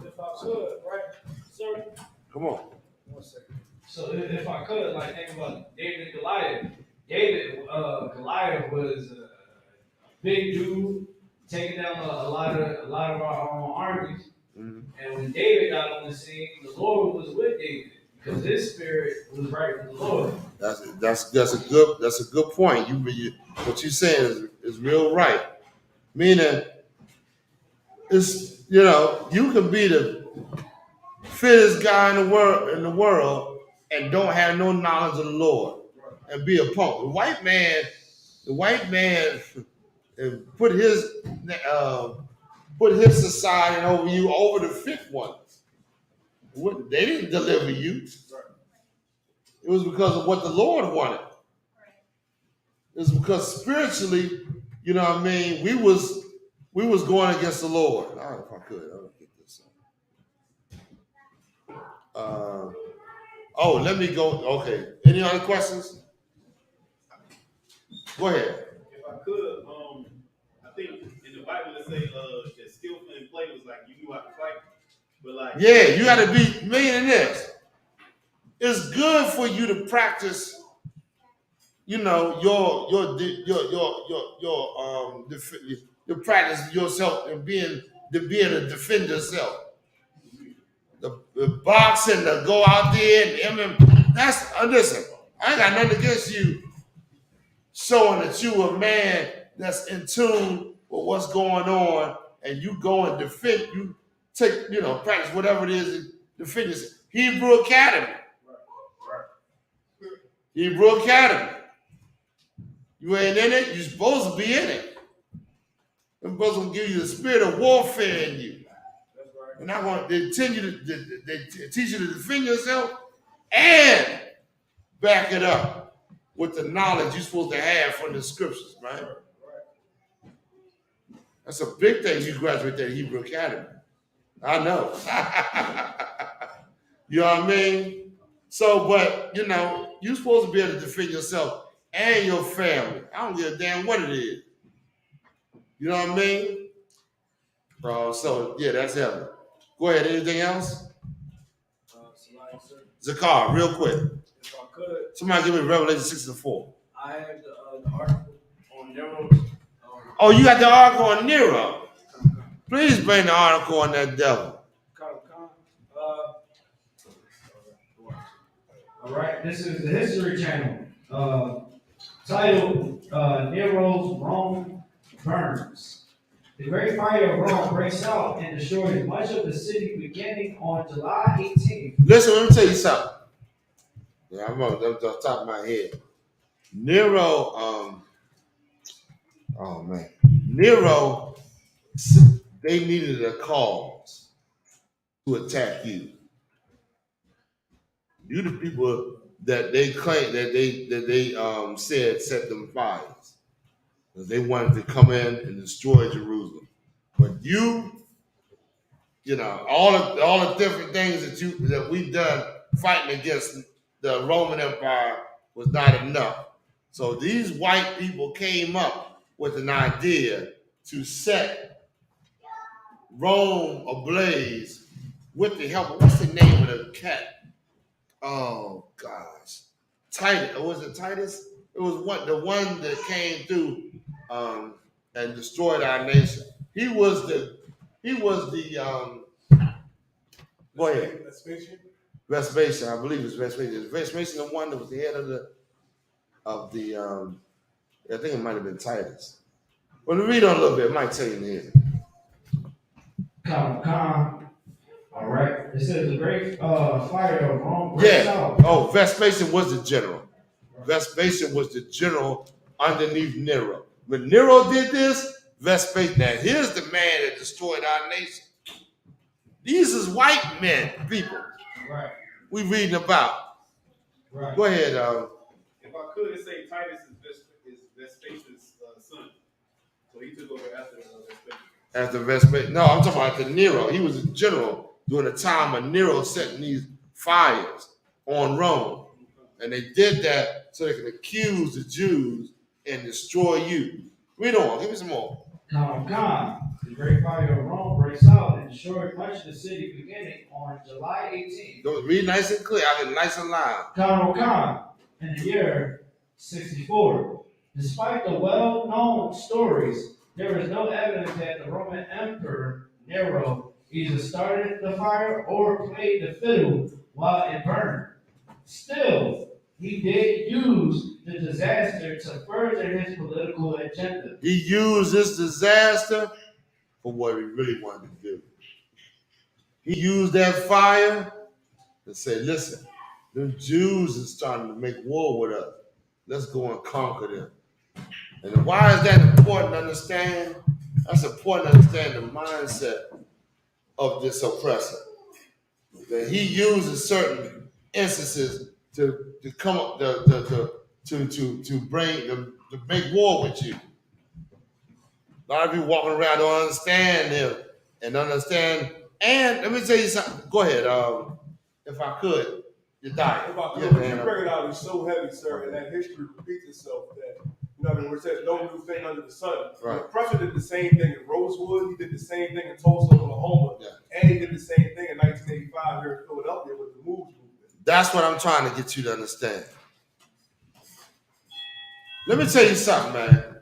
If I could, right, sir? Come on. 1 second. So if I could, like, think about David and Goliath. Goliath was a big dude, taking down a lot of our armies. Mm-hmm. And when David got on the scene, the Lord was with David because his spirit was right with the Lord. That's a good point. What you're saying is real right. Meaning, it's you can be the fittest guy in the world and don't have no knowledge of the Lord and be a punk. The white man put his society over you, over the fit ones. They didn't deliver you. It was because of what the Lord wanted. It was because spiritually, you know what I mean, we was going against the Lord. I don't know if I could. I'll get this up. Let me go. Okay. Any other questions? Go ahead. If I could, I think in the Bible it say that skillful in play was like you knew how to fight, but like you got to be meaning this. It's good for you to practice. You practice yourself and being to defend yourself. The boxing, to go out there and MMA. Listen. I ain't got nothing against you showing that you a man that's in tune with what's going on, and you go and defend. You take practice whatever it is and defend yourself. Hebrew Academy. Hebrew Academy. You ain't in it, you're supposed to be in it. Them brothers will give you the spirit of warfare in you. And I'm going to teach you to defend yourself and back it up with the knowledge you're supposed to have from the scriptures, right? That's a big thing you graduate that Hebrew Academy. I know. You know what I mean? So, but, you're supposed to be able to defend yourself and your family. I don't give a damn what it is. You know what I mean? So, yeah, that's heaven. Go ahead. Anything else? Zakar, real quick. If I could. Somebody give me Revelation 6:4. I had the article on Nero. Oh, you got the article on Nero. Please bring the article on that devil. All right, this is the History Channel, titled Nero's Rome Burns. The Great Fire of Rome breaks out and destroys much of the city beginning on July 18th. Listen, let me tell you something. Yeah, I'm on the top of my head. Nero, oh man, Nero, they needed a cause to attack you. You the people that they claim that they said set them fires. Because they wanted to come in and destroy Jerusalem. But you know, all the different things that we've done fighting against the Roman Empire was not enough. So these white people came up with an idea to set Rome ablaze with the help of, what's the name of the cat? Oh gosh, Titus. Was it Titus? It was the one that came through and destroyed our nation. He was the go ahead. Vespasian, I believe it's Vespasian. Is Vespasian the one that was the head of the I think it might have been Titus. Well, read on a little bit, it might tell you in here. All right. It says the great fire of Rome. Yeah. Oh, Vespasian was the general. Vespasian was the general underneath Nero. When Nero did this, Vespasian. Now here's the man that destroyed our nation. These is white men, people. Right. We reading about. Right. Go ahead. If I could say Titus is Vespasian's son, so he took over after Vespasian. After Vespasian. No, I'm talking about after Nero. He was a general during the time of Nero setting these fires on Rome. And they did that so they could accuse the Jews and destroy you. Read on. Give me some more. The great fire of Rome breaks out and destroyed much of the city beginning on July 18th. Don't read nice and clear. I get nice and loud. In the year 64. Despite the well-known stories, there is no evidence that the Roman Emperor Nero either started the fire or played the fiddle while it burned. Still, he did use the disaster to further his political agenda. He used this disaster for what he really wanted to do. He used that fire to say, listen, the Jews are starting to make war with us. Let's go and conquer them. And why is that important to understand? That's important to understand the mindset of this oppressor. That he uses certain instances to come up to make war with you. A lot of you walking around don't understand him and understand. And let me tell you something. Go ahead. If I could, your diet. If I could, what you bring it out is so heavy, sir, and that history repeats itself. That I mean, where it says no new thing under the sun. Right. The Prussia did the same thing in Rosewood. He did the same thing in Tulsa, Oklahoma, and he did the same thing in 1985 here in Philadelphia with the Moves movement. That's what I'm trying to get you to understand. Let me tell you something, man.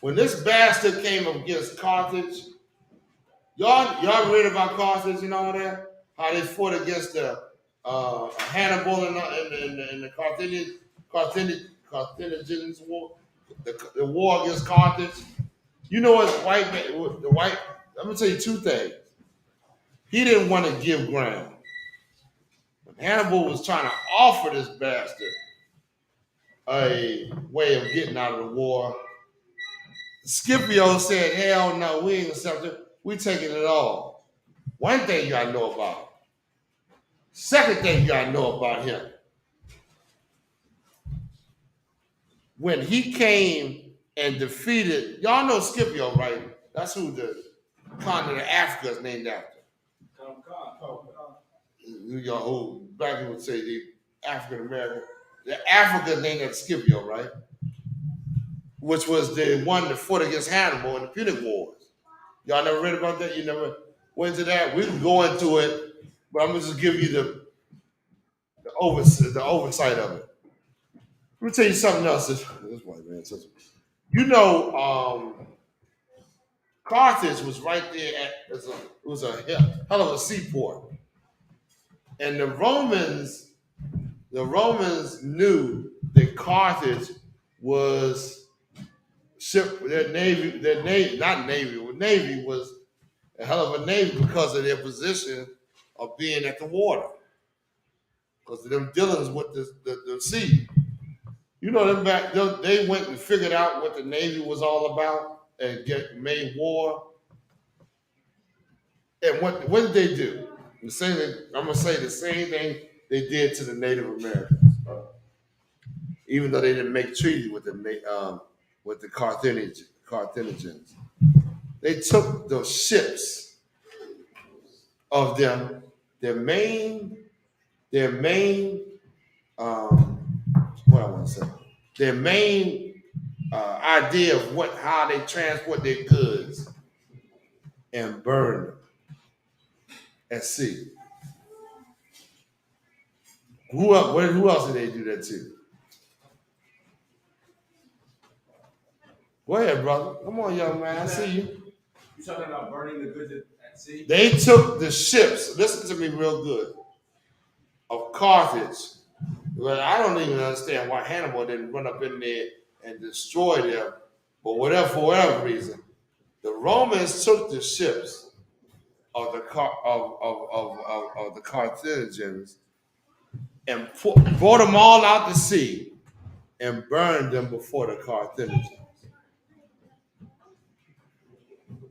When this bastard came up against Carthage, y'all read about Carthage and all that? How they fought against the Hannibal and the Carthaginians war, the war against Carthage. You know what let me tell you two things. He didn't want to give ground. When Hannibal was trying to offer this bastard a way of getting out of the war, Scipio said, hell no, we ain't accepting it. We taking it all. One thing you gotta know about him. Second thing you gotta know about him. When he came and defeated, y'all know Scipio, right? That's who the continent of Africa is named after. Who black people would say the African American. The Africa is named after Scipio, right? Which was the one that fought against Hannibal in the Punic Wars. Y'all never read about that? You never went into that? We can go into it, but I'm gonna just give you the oversight of it. Let me tell you something else. This white man says, you know, Carthage was right there it was a hell of a seaport. And the Romans, the Romans knew that Carthage was their navy, navy was a hell of a navy because of their position of being at the water, because of them dealings with the sea. You know, they went and figured out what the Navy was all about and made war. And what did they do? I'm gonna say the same thing they did to the Native Americans, even though they didn't make treaty with the Carthaginians. They took the ships of them, their main what I want to say, their main idea of how they transport their goods, and burn them at sea. Who else did they do that to? Go ahead, brother. Come on, young man. I see you. You talking about burning the goods at sea? They took the ships, listen to me real good, of Carthage. Well, I don't even understand why Hannibal didn't run up in there and destroy them, but for whatever reason, the Romans took the ships of the Carthaginians and brought them all out to sea and burned them before the Carthaginians.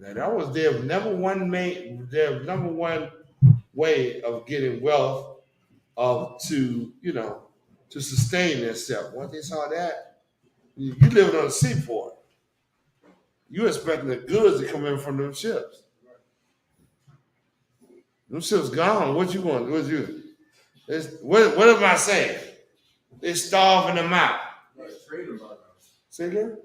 Now that was their number one way of getting wealth, to sustain themselves. Once they saw that, you living on a seaport. You expecting the goods to come in from them ships. Them ships gone. What you want? What am I saying? They're starving them out. Say again?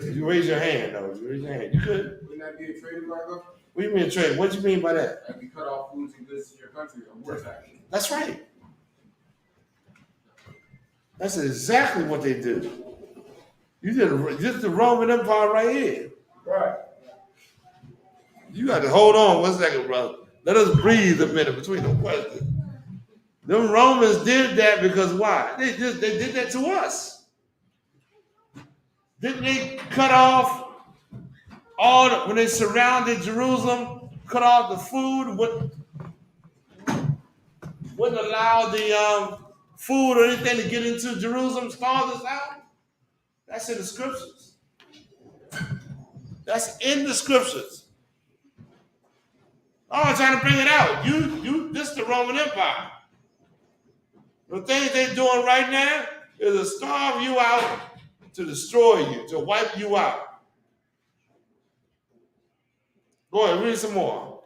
You raise your hand, though. You raise your hand. You could. Wouldn't that be a trade embargo? What do you mean trade? What do you mean by that? Like we cut off foods and goods in your country on war tax. That's right. That's exactly what they do. You did just the Roman Empire right here. Right. You got to hold on 1 second, brother. Let us breathe a minute between the questions. Them Romans did that because why? They did that to us. Didn't they cut off when they surrounded Jerusalem, cut off the food, wouldn't allow the food or anything to get into Jerusalem, starved us out? That's in the scriptures. That's in the scriptures. Oh, I'm trying to bring it out. This is the Roman Empire. The things they're doing right now is to starve you out, to destroy you, to wipe you out. Go ahead, read some more.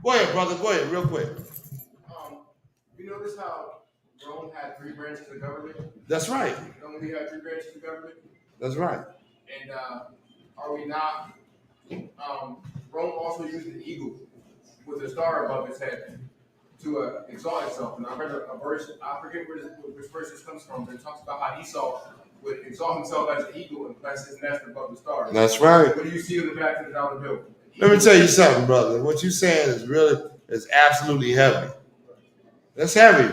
Go ahead, brother. Go ahead, real quick. You notice how Rome had 3 branches of government? That's right. Don't we have 3 branches of government? That's right. And are we not? Rome also used an eagle with a star above its head to exalt itself. And I read a verse, I forget which verse this comes from, but it talks about how Esau would exalt himself as an eagle and place his nest above the stars. That's right. What do you see on the back of the dollar bill? Let me tell you something, brother. What you're saying is absolutely heavy. That's heavy.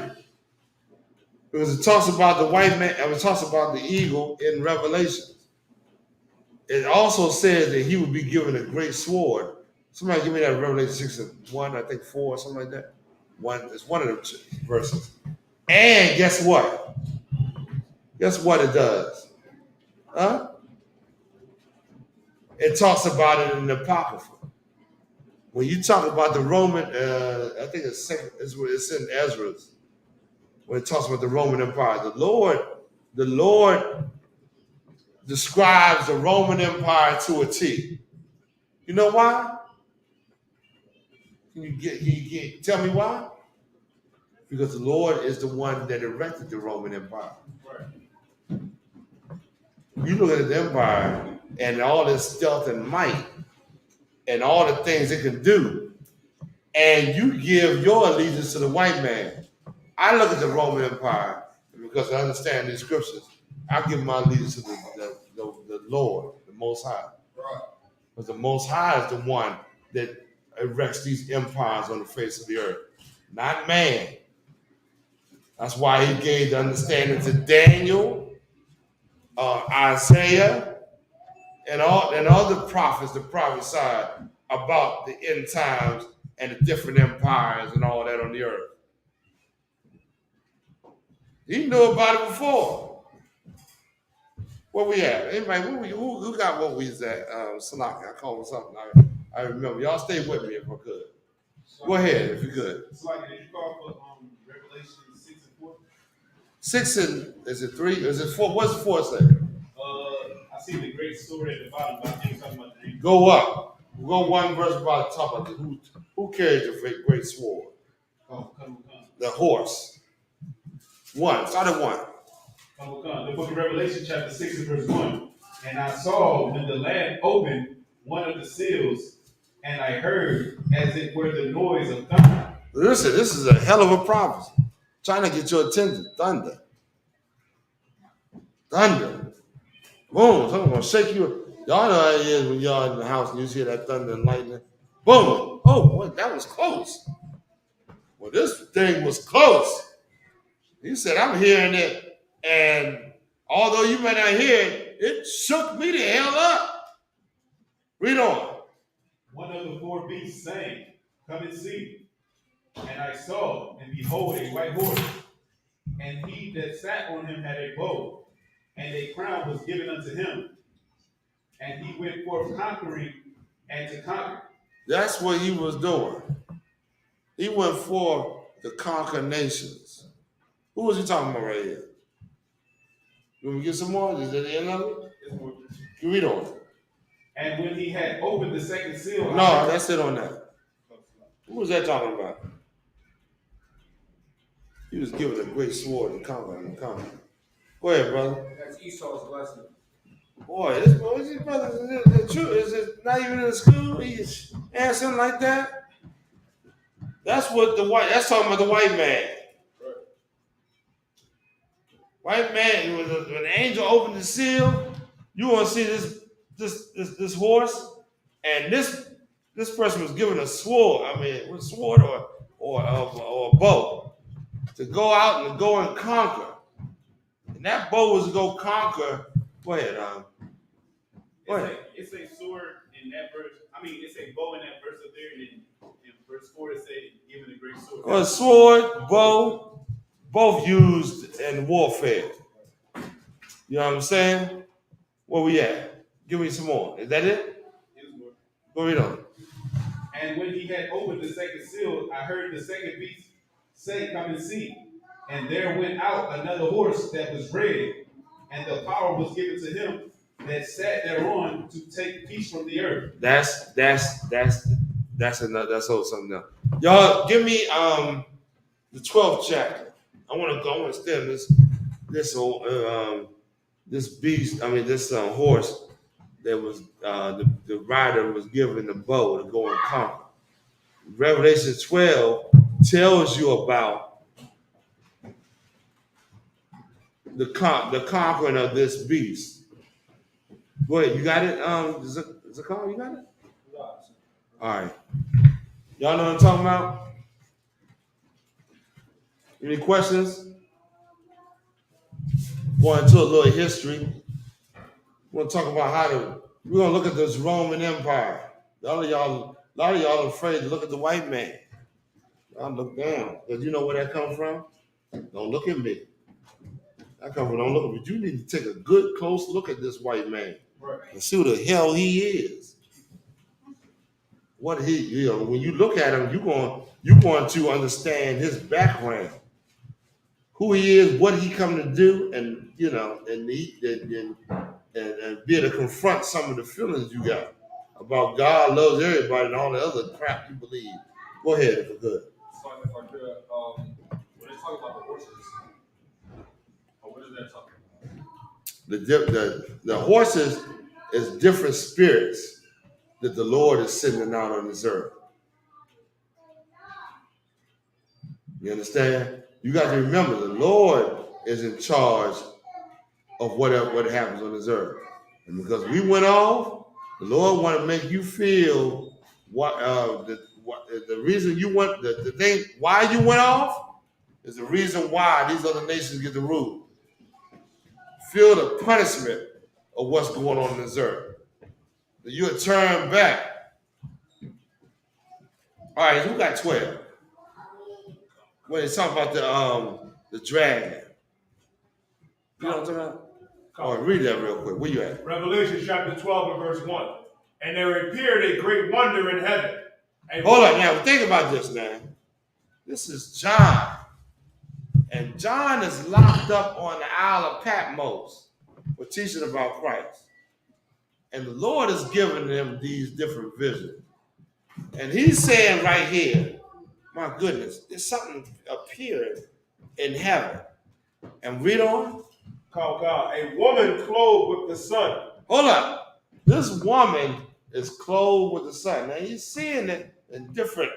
Because it talks about the white man, it talks about the eagle in Revelation. It also says that he would be given a great sword. Somebody give me that Revelation 6 and 1, I think 4, or something like that. It's one of the verses. And guess what? Guess what it does? Huh? It talks about it in the Apocrypha. When you talk about the Roman, I think it's in Ezra's, when it talks about the Roman Empire. The Lord describes the Roman Empire to a T. You know why? Can you tell me why? Because the Lord is the one that erected the Roman Empire. You look at the empire and all its stealth and might and all the things it can do, and you give your allegiance to the white man. I look at the Roman Empire because I understand these scriptures. I give my allegiance to the Lord, the Most High. Right. Because the Most High is the one that erects these empires on the face of the earth. not man. That's why he gave the understanding to Daniel, Isaiah, and all the prophets that prophesied about the end times and the different empires and all that on the earth. He knew about it before. Where we at? Anybody? Who got what we was at? Salaki. I called him something. I remember. Y'all stay with me if I could. Go ahead if you could. Salaki, did you call for Revelation 6 and 4? 6 and is it 3? Is it 4? What's 4 say? I see the great sword at the bottom, but I think it's talking about the name. Go up. We'll go one verse about the top of it. Who carries the great sword? Come. The horse. 1. Start at 1. The book of Revelation, chapter 6 and verse 1. And I saw when the Lamb opened one of the seals, and I heard as it were the noise of thunder. Listen, this is a hell of a prophecy. Trying to get your attention. Thunder. Boom. Something's going to shake you. Y'all know how it is when y'all in the house and you hear that thunder and lightning. Boom. Oh, boy, that was close. Well, this thing was close. He said, I'm hearing it. And although you may not hear it, it shook me the hell up. Read on. One of the 4 beasts saying, Come and see. And I saw, and behold, a white horse. And he that sat on him had a bow, and a crown was given unto him. And he went forth conquering and to conquer. That's what he was doing. He went forth to conquer nations. Who was he talking about right here? You want me to get some more? Is that the end of it? Can you read on? And when he had opened the second seal... No, that's it on that. Who was that talking about? He was given a great sword to conquer and conquer. Go ahead, brother. That's Esau's blessing. Boy, this brother, is it not even in school? He's answering like that? That's talking about the white man. White man, when the angel opened the seal, you want to see this horse, and this person was given a sword. I mean, a sword or a bow to go out and go and conquer. And that bow was to go conquer. Go ahead, It's a sword in that verse. I mean, it's a bow in that verse up there, and in verse 4 it says, "Given a great sword." Well, sword, bow, both used in warfare. You know what I'm saying? Where we at? Give me some more. Is that it? Go read on. And when he had opened the second seal, I heard the second beast say, Come and see. And there went out another horse that was red, and the power was given to him that sat thereon to take peace from the earth. That's all something else. Y'all give me the 12th chapter. I want to stem this beast. I mean this horse that was the rider was given the bow to go and conquer. Revelation 12 tells you about the conquering of this beast. Go ahead, you got it? Zakar, you got it? All right. Y'all know what I'm talking about? Any questions? Going into a little history. We're gonna talk about we're gonna look at this Roman Empire. A lot of y'all are afraid to look at the white man. Y'all look down, because you know where that comes from? Don't look at me. That comes from don't look at me. You need to take a good close look at this white man. Right. And see who the hell he is. What when you look at him, you're going to understand his background, who he is, what he come to do, and and be able to confront some of the feelings you got about God loves everybody and all the other crap you believe. Go ahead if you could. So if I could, when they talk about the horses, what is that talking about? The horses is different spirits that the Lord is sending out on this earth. You understand? You got to remember the Lord is in charge of what happens on this earth. And because we went off, the Lord want to make you feel the reason you went, the thing, why you went off is the reason why these other nations get the rule. Feel the punishment of what's going on in this earth. You would turn back. All right, who got 12? When it's talking about the dragon. You know what I'm talking about? Oh, read that real quick. Where you at? Revelation chapter 12 and verse 1. And there appeared a great wonder in heaven. Hold on now, think about this now. This is John. And John is locked up on the Isle of Patmos for teaching about Christ. And the Lord is giving them these different visions. And he's saying right here, my goodness, there's something appearing in heaven. And read on. A woman clothed with the sun. Hold up. This woman is clothed with the sun. Now he's seeing it in different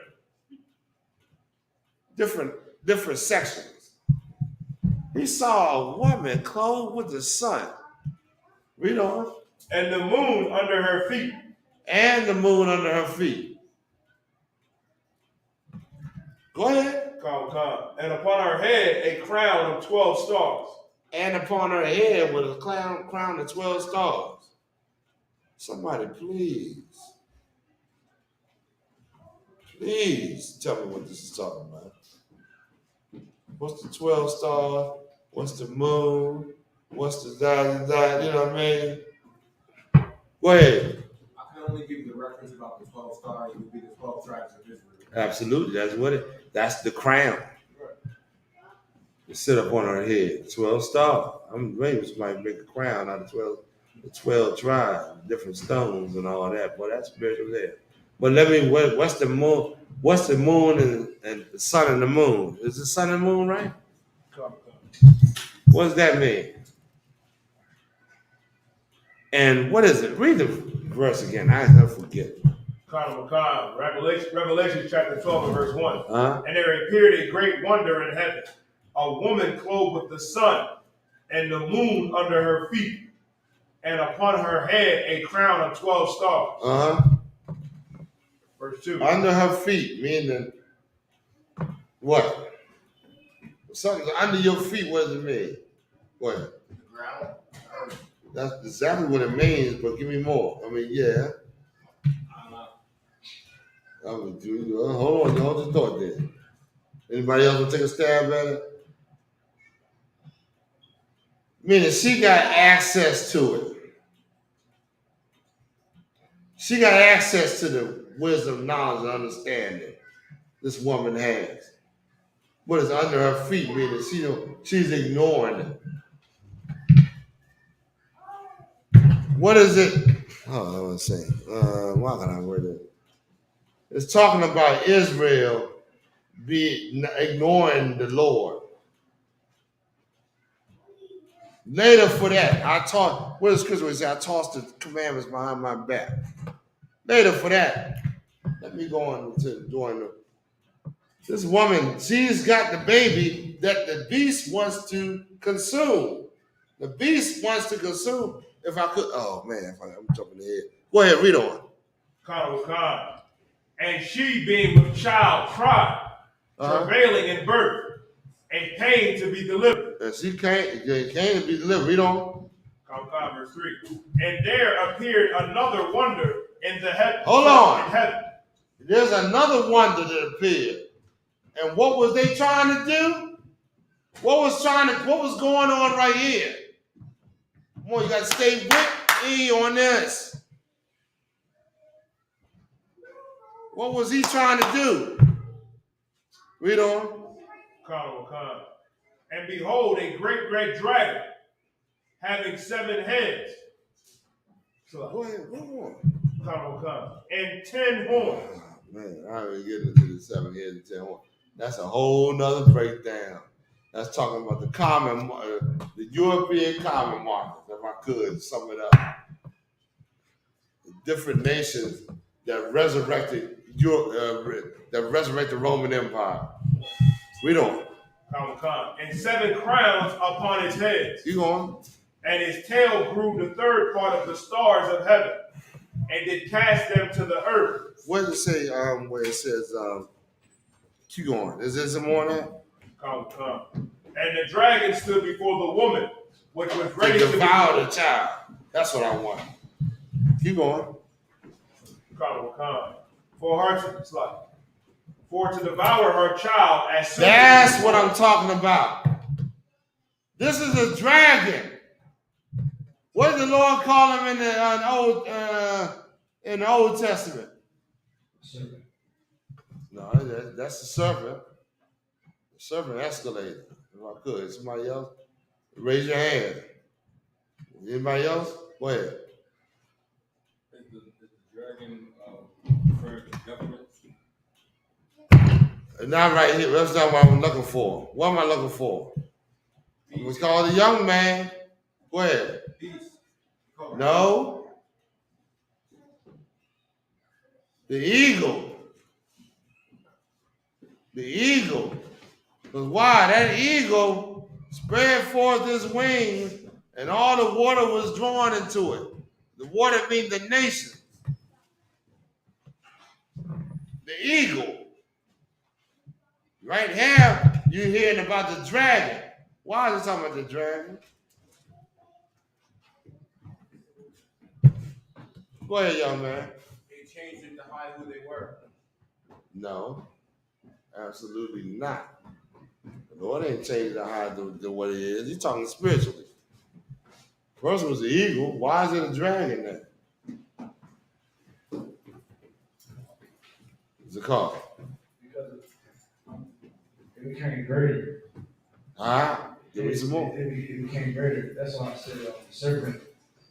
sections. He saw a woman clothed with the sun. Read on. And the moon under her feet. And the moon under her feet. Go ahead. And upon her head a crown of 12 stars. And upon her head with a crown of 12 stars. Somebody please tell me what this is talking about. What's the 12 stars? What's the moon? What's the da? You know what I mean? Go ahead. I can only give you the reference about the 12 stars. It would be the 12 tribes of Israel. Absolutely. That's the crown. To sit up on her head. 12 stars. I'm maybe somebody make a crown out of the 12 tribes, different stones and all that. Boy, that's spiritual there. But what's the moon? What's the moon and the sun and the moon? Is the sun and the moon right? What does that mean? And what is it? Read the verse again. I forget. Revelation chapter 12 and verse 1. And there appeared a great wonder in heaven. A woman clothed with the sun and the moon under her feet, and upon her head a crown of 12 stars. Verse 2. Under her feet, meaning what? Something under your feet, what does it mean? What? The ground. That's exactly what it means, but give me more. I mean, yeah. Hold on, hold your thought there. Anybody else want to take a stab at it? Meaning she got access to it. She got access to the wisdom, knowledge, and understanding this woman has. What is under her feet, meaning she's ignoring it. What is it? Oh, I want to say, why can I word it? It's talking about Israel ignoring the Lord. Later for that, what does Scripture say? I tossed the commandments behind my back. Later for that, let me go on to doing this woman, she's got the baby that the beast wants to consume. The beast wants to consume. If I could, oh man, I'm jumping ahead. Go ahead, read on. And she, being with child, cried, travailing in birth, and came to be delivered. And she came to be delivered. Read on. Verse 3. And there appeared another wonder in the heaven. Hold on. In heaven. There's another wonder that appeared. And what was they trying to do? What was going on right here? Come on, you got to stay with me on this. What was he trying to do? Read on. And behold, a great red dragon, having 7 heads. So go ahead, go on. And 10 horns. Man, I ain't getting into the 7 heads and 10 horns. That's a whole nother breakdown. That's talking about the European common market, if I could sum it up. The different nations that resurrected the Roman Empire. Read on. And 7 crowns upon his head. You going? And his tail grew the 3rd part of the stars of heaven. and did cast them to the earth. What does it say? Where it says, keep going. Is there some more on that? Come. And the dragon stood before the woman, which was ready to devour the child. That's what I want. Keep going. Come. For to devour her child as soon That's what I'm talking about. This is a dragon. What did the Lord call him in the Old Testament? Serpent. No, that's the serpent. The serpent escalated. If I could, somebody else, raise your hand. Anybody else? Go ahead. Is the dragon referring to government? Not right here. That's not what I'm looking for. What am I looking for? It was called the young man. Go ahead. Peace. No. The eagle. The eagle. Because why? That eagle spread forth his wings and all the water was drawn into it. The water means the nations. The eagle. Right here, you're hearing about the dragon. Why is it talking about the dragon? Go ahead, young man. They changed it to hide who they were. No, absolutely not. The Lord ain't changed to hide the what it is. He's talking spiritually. First was the eagle. Why is it a dragon then? It's a car. Because it became greater. Give me some more. It became greater. That's why I said the serpent,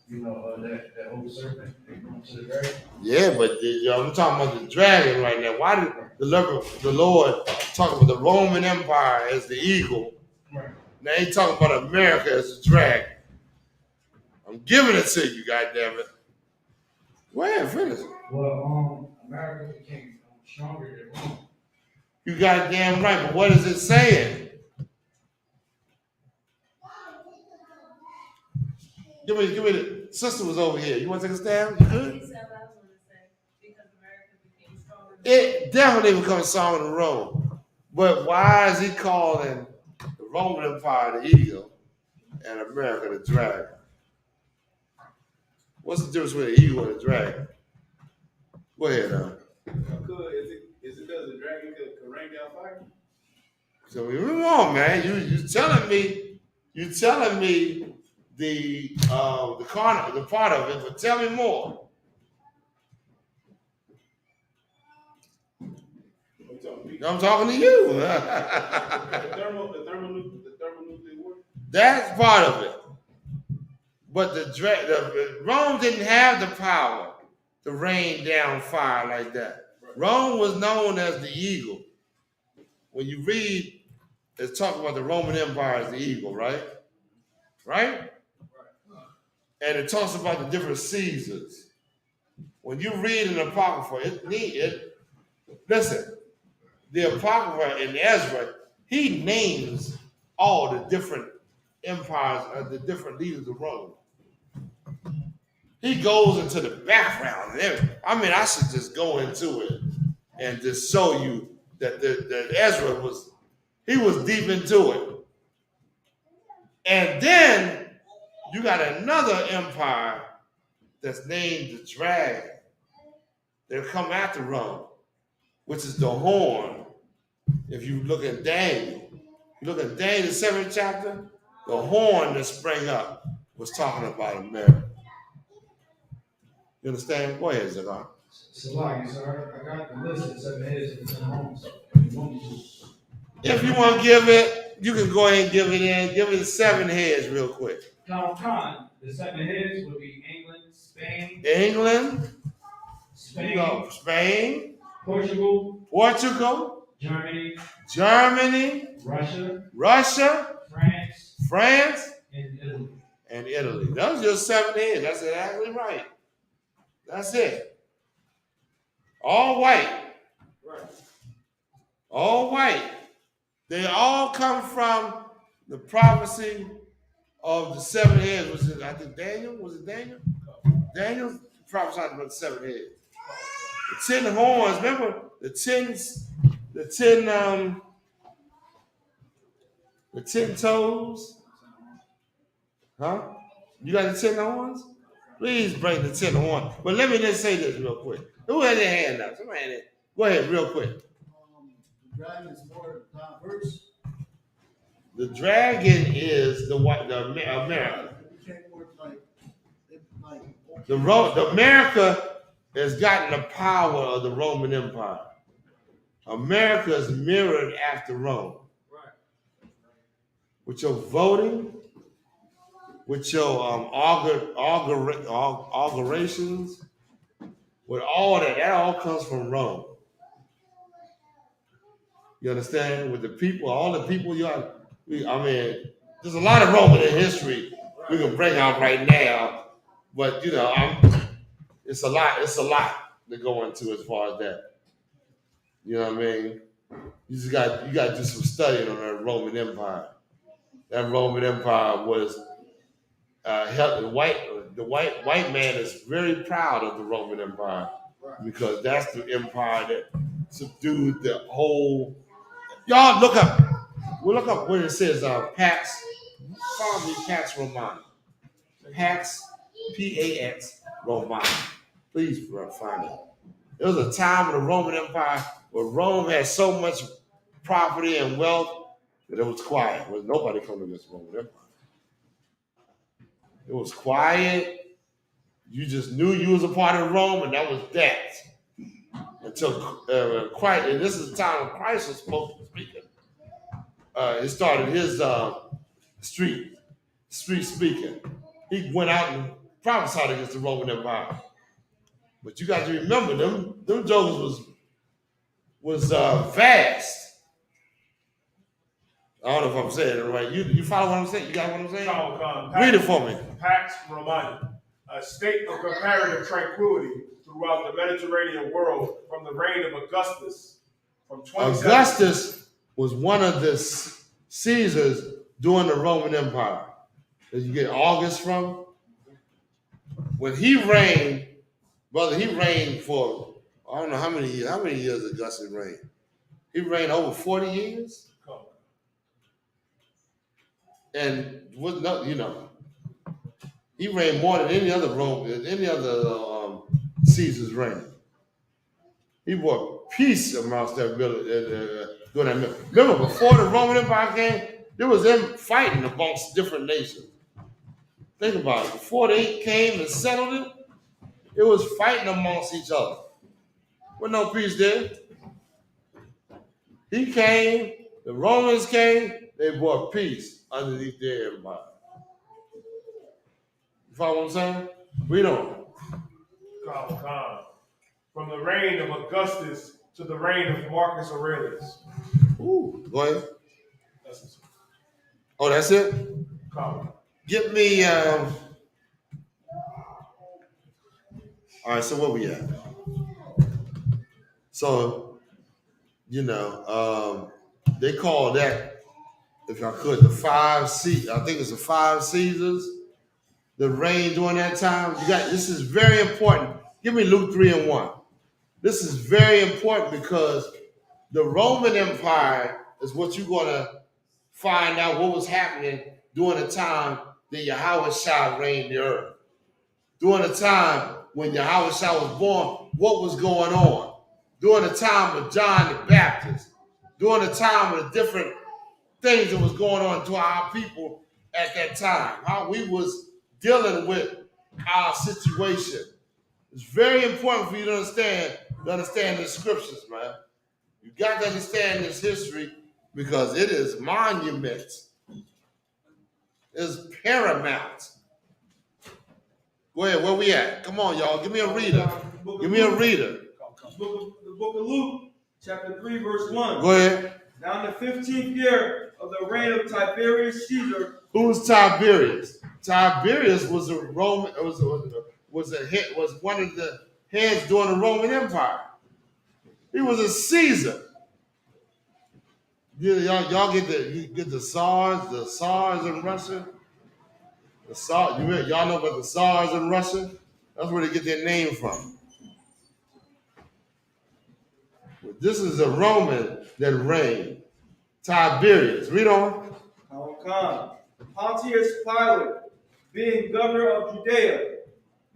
that old serpent, they grew to the dragon. Yeah, but I'm talking about the dragon right now. Why did the Lord talk about the Roman Empire as the eagle? Right. Now he's talking about America as the dragon. I'm giving it to you, goddammit. Go ahead, finish it. Well, America became stronger than Rome. You goddamn right, but what is it saying? Give me the sister was over here. You want to take a stab? You good? It definitely becomes stronger than Rome. But why is he calling the Roman Empire the eagle and America the dragon? What's the difference between the eagle and the dragon? Go ahead, Is it because the dragon could rain down fire? So come on, man. You telling me the part of it, but tell me more. I'm talking to you. the thermonuclear war? That's part of it. But Rome didn't have the power to rain down fire like that. Right. Rome was known as the eagle. When you read, it's talking about the Roman Empire as the eagle, right? Right? And it talks about the different Caesars. When you read an Apocrypha, listen, the Apocrypha in Ezra, he names all the different empires of the different leaders of Rome. He goes into the background and everything. I mean, I should just go into it and just show you that Ezra was deep into it. And then you got another empire that's named the Dragon. They'll come after Rome, which is the horn. If you look at Daniel, the 7th chapter, the horn that sprang up was talking about America. You understand? Go ahead, Zagar. Salaki, sir. I got the list of 7 heads of the 10 horns. If you want to give it, you can go ahead and give it in. Give it the 7 heads real quick. Con. The 7 heads would be England, Spain. Spain. Portugal. Germany. Russia. France. And Italy. Those are your 7 heads. That's exactly right. That's it. All white. Right. All white. They all come from the prophecy of the 7 heads. Was it, I think, Daniel? Was it Daniel? Daniel prophesied about the 7 heads. The 10 horns, remember the 10 toes? Huh? You got the 10 horns? Please bring the 10 horns. But let me just say this real quick. Who had their hand up? Somebody had it. Go ahead, real quick. The dragon is more diverse. The dragon is the America. It became more like The America has gotten the power of the Roman Empire. America is mirrored after Rome. With your voting, with your augurations, with all that all comes from Rome. You understand? With the people, all the people there's a lot of Roman in history we can bring out right now, but it's a lot to go into as far as that. You know what I mean? You got to do some studying on that Roman Empire. That Roman Empire was the white man is very proud of the Roman Empire because that's the empire that subdued the whole. Y'all look up. We'll look up where it says Pax. Follow me, Pax Romana. Pax, Pax Romana. Please find it. There was a time in the Roman Empire where Rome had so much property and wealth that it was quiet. There was nobody coming against the Roman Empire. It was quiet. You just knew you was a part of Rome, and that was that. Until Christ, and this is the time when Christ was speaking. He started his street speaking. He went out and prophesied against the Roman Empire. But you got to remember, them jokers was vast. I don't know if I'm saying it right. You follow what I'm saying? You got what I'm saying? Read it for me. Pax Romana, a state of comparative tranquility throughout the Mediterranean world from the reign of Augustus. Augustus was one of the Caesars during the Roman Empire. Did you get August from? When he reigned, brother, he reigned for, I don't know how many years. How many years Augustus reigned? He reigned over 40 years. And he reigned more than any other Caesar's reign. He brought peace amongst that village during that minute. Remember, before the Roman Empire came, there was them fighting amongst different nations. Think about it. Before they came and settled it was fighting amongst each other. With no peace there. He came, the Romans came, they brought peace underneath their empire. You follow what I'm saying? We don't. From the reign of Augustus to the reign of Marcus Aurelius. Ooh, go ahead. That's it? Give me, all right, so where we at? So, they call that, if I could, the 5 Caesars. I think it's the 5 Caesars. The reign during that time. This is very important. Give me Luke 3:1. This is very important because the Roman Empire is what you're going to find out what was happening during the time that Yahushua reigned the earth. During the time when Yahushua was born, what was going on? During the time of John the Baptist. During the time of the different things that was going on to our people at that time. How we was dealing with our situation. It's very important for you to understand the scriptures, man. You got to understand this history because it is monument. It's paramount. Go ahead, where we at? Come on, y'all. Give me a reader. Give me a reader. The book of Luke, chapter 3, verse 1. Go ahead. Now in the 15th year of the reign of Tiberius Caesar. Who's Tiberius? Tiberius was a Roman, was one of the heads during the Roman Empire. He was a Caesar. Y'all get the SARS in Russia. Y'all know about the SARS in Russia? That's where they get their name from. This is a Roman that reigned. Tiberius. Read on. Pontius Pilate, being governor of Judea,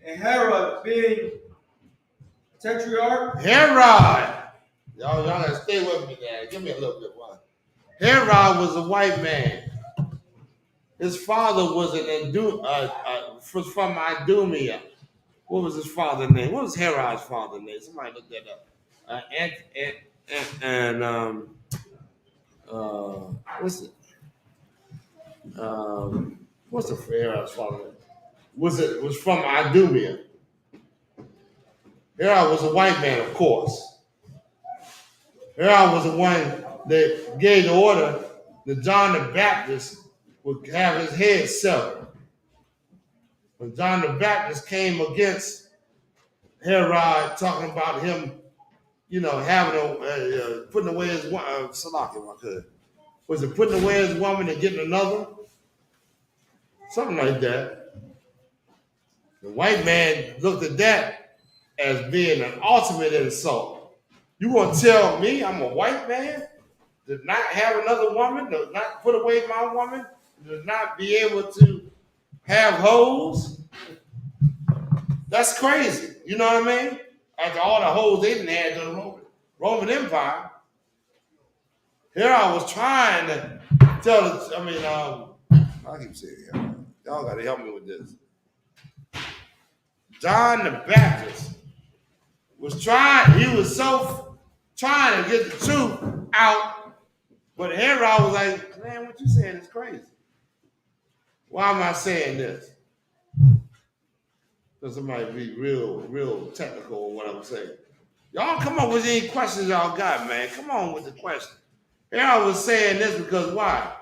and Herod being tetrarch. Herod. Y'all gotta stay with me there. Give me a little bit one. Herod was a white man. His father was from Idumea. What was his father's name? What was Herod's father's name? Somebody look that up. What's it? What's the Herod's father name? Was from Idumea. Herod was a white man, of course. Herod was the one that gave the order that John the Baptist would have his head severed. When John the Baptist came against Herod, talking about him, having putting away his was it putting away his woman and getting another? Something like that. The white man looked at that as being an ultimate insult. You gonna tell me I'm a white man, to not have another woman, to not put away my woman, to not be able to have hoes? That's crazy. You know what I mean? After all the hoes they didn't have in the Roman Empire. Here I was trying to tell I keep saying it. Y'all gotta help me with this. John the Baptist was trying to get the truth out, but Herod was like, man, what you saying is crazy. Why am I saying this? Because somebody be real technical on what I'm saying. Y'all come up with any questions y'all got, man. Come on with the question. Herod was saying this because why?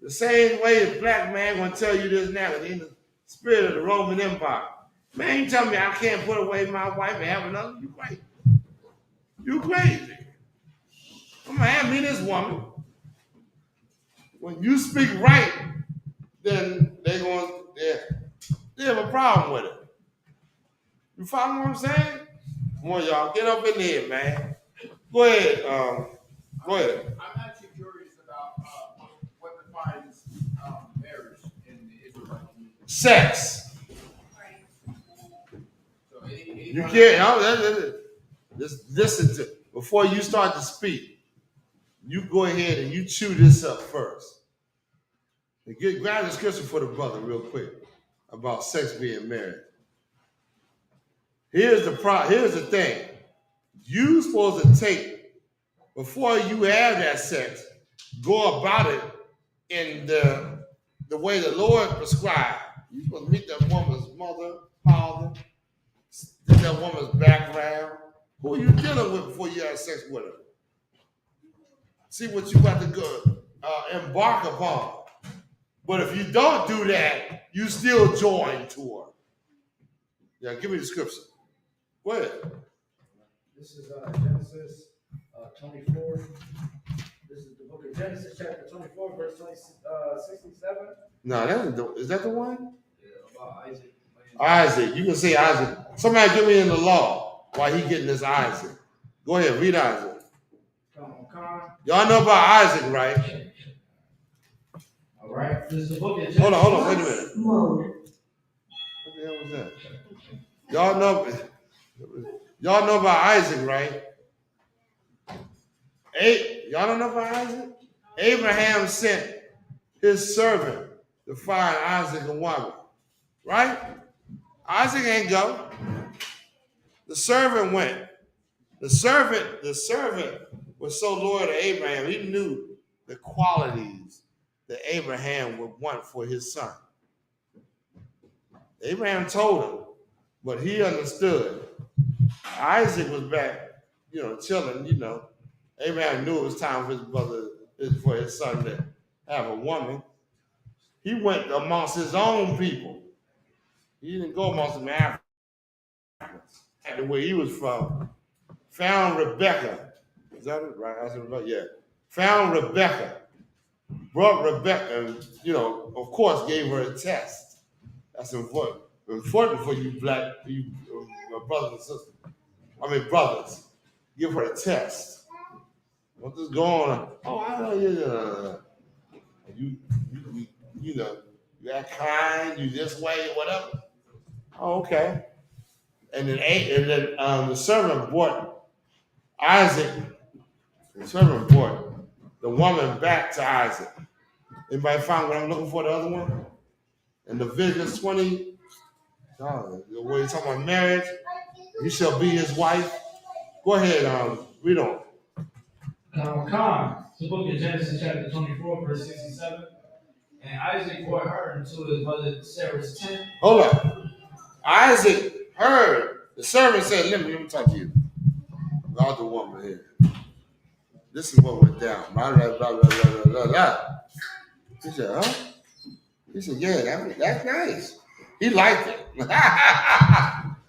The same way the black man gonna tell you this now in the spirit of the Roman Empire. Man, you tell me I can't put away my wife and have another? You crazy. You crazy. I'm gonna have me this woman. When you speak right, then they have a problem with it. You follow what I'm saying? Come on, y'all, get up in there, man. Go ahead. Go ahead. I'm actually curious about what defines marriage in the Israelite community. Sex. So You can't. Just listen to before you start to speak. You go ahead and you chew this up first. Grab the scripture for the brother real quick about sex being married. Here's the thing. You supposed to take, before you have that sex, go about it in the way the Lord prescribed. You're supposed to meet that woman's mother, father, get that woman's background. Who are you dealing with before you have sex with her? See what you got to go embark upon. But if you don't do that, you still join to her. Yeah, give me the scripture. Go ahead. This is Genesis 24. This is the book of Genesis, chapter 24, verse 67. No, is that the one? Yeah, about Isaac. Isaac. You can say Isaac. Somebody give me in the law why he getting this Isaac. Go ahead, read Isaac. Y'all know about Isaac, right? All right. This is the book of Genesis. Hold on, wait a minute. What the hell was that? Y'all know about Isaac, right? Y'all don't know about Isaac? Abraham sent his servant to find Isaac a woman, right? Isaac ain't go. The servant went. The servant was so loyal to Abraham, he knew the qualities that Abraham would want for his son. Abraham told him, but he understood. Isaac was back, chilling, Abraham knew it was time for his son to have a woman. He went amongst his own people. He didn't go amongst the Africans. Where he was from, found Rebecca. Is that it? Right? I said Rebecca. Yeah. Found Rebecca. Brought Rebecca, and, of course, gave her a test. That's important. It's important for you brothers and sisters. Brothers. Give her a test. What is going on? Oh, I know you know, you that kind, you this way, whatever. Oh, okay. And then the servant brought Isaac. The servant brought the woman back to Isaac. Anybody find what I'm looking for? The other one in Leviticus 20. Where you talking about marriage? You shall be his wife. Go ahead, read on. The book of Genesis, chapter 24, verse 67. And Isaac brought her into his mother Sarah's tent. Hold up. Isaac heard the servant said, let me talk to you. God, the woman here. This is what went down. Blah, blah, blah, blah, blah, blah, blah. He said, huh? He said, yeah, that's nice. He liked it.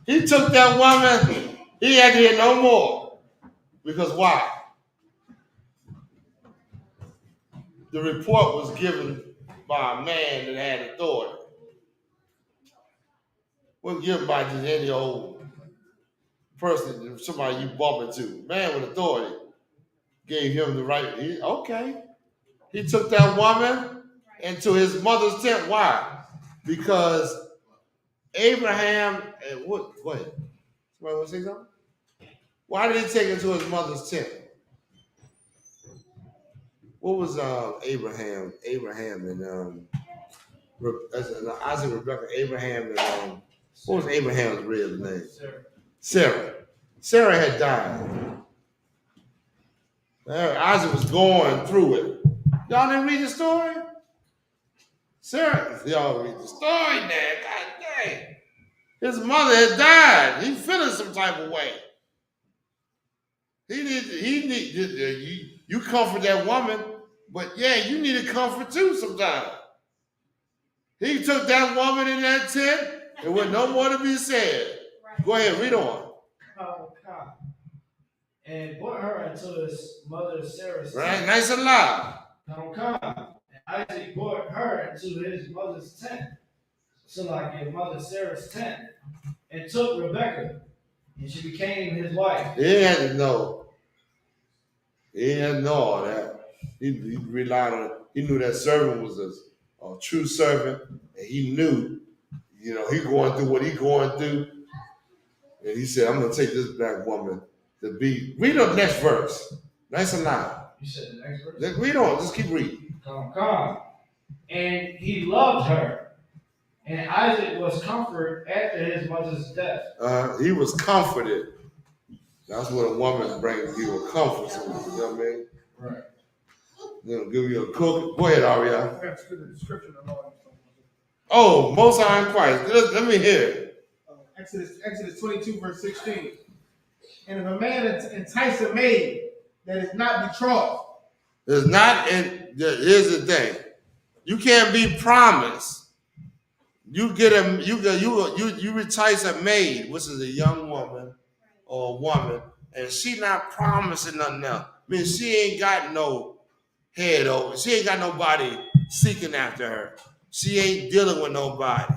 He took that woman. He had to hear no more. Because why? The report was given by a man that had authority. Wasn't given by just any old person, somebody you bump into. Man with authority gave him the right. He took that woman into his mother's tent. Why? Because Abraham, go ahead. Somebody want to say something? Why did he take her to his mother's tent? What was Abraham and Isaac, Rebecca, Abraham and what was Abraham's real name? Sarah. Sarah had died. Isaac was going through it. Y'all didn't read the story? Sarah, y'all read the story now. God dang. His mother had died. He feeling some type of way. You comfort that woman, but yeah, you need a comfort too sometimes. He took that woman in that tent, and with no more to be said. Right. Go ahead, read on. And brought her into his mother Sarah's tent. Right, nice and loud. And Isaac brought her into his mother's tent. So like his mother Sarah's tent. And took Rebecca. And she became his wife. He didn't have to know. He didn't have to know all that. He relied on it. He knew that servant was a true servant. And he knew, he going through what he going through. And he said, I'm going to take this black woman to be. Read the next verse. Nice and loud. You said the next verse? Read on. Just keep reading. Come. And he loved her. And Isaac was comforted after his mother's death. He was comforted. That's what a woman brings you, a comfort. You know what I mean? Right. They'll give you a cook. Go ahead, Aria. I have to the description of all this. Oh, Most High in Christ. Let me hear it. Exodus 22, verse 16. And if a man entice a maid that is not betrothed. Here's the thing. You can't be promised. You entice a maid, which is a young woman or a woman, and she not promising nothing else. She ain't got no head over. She ain't got nobody seeking after her. She ain't dealing with nobody.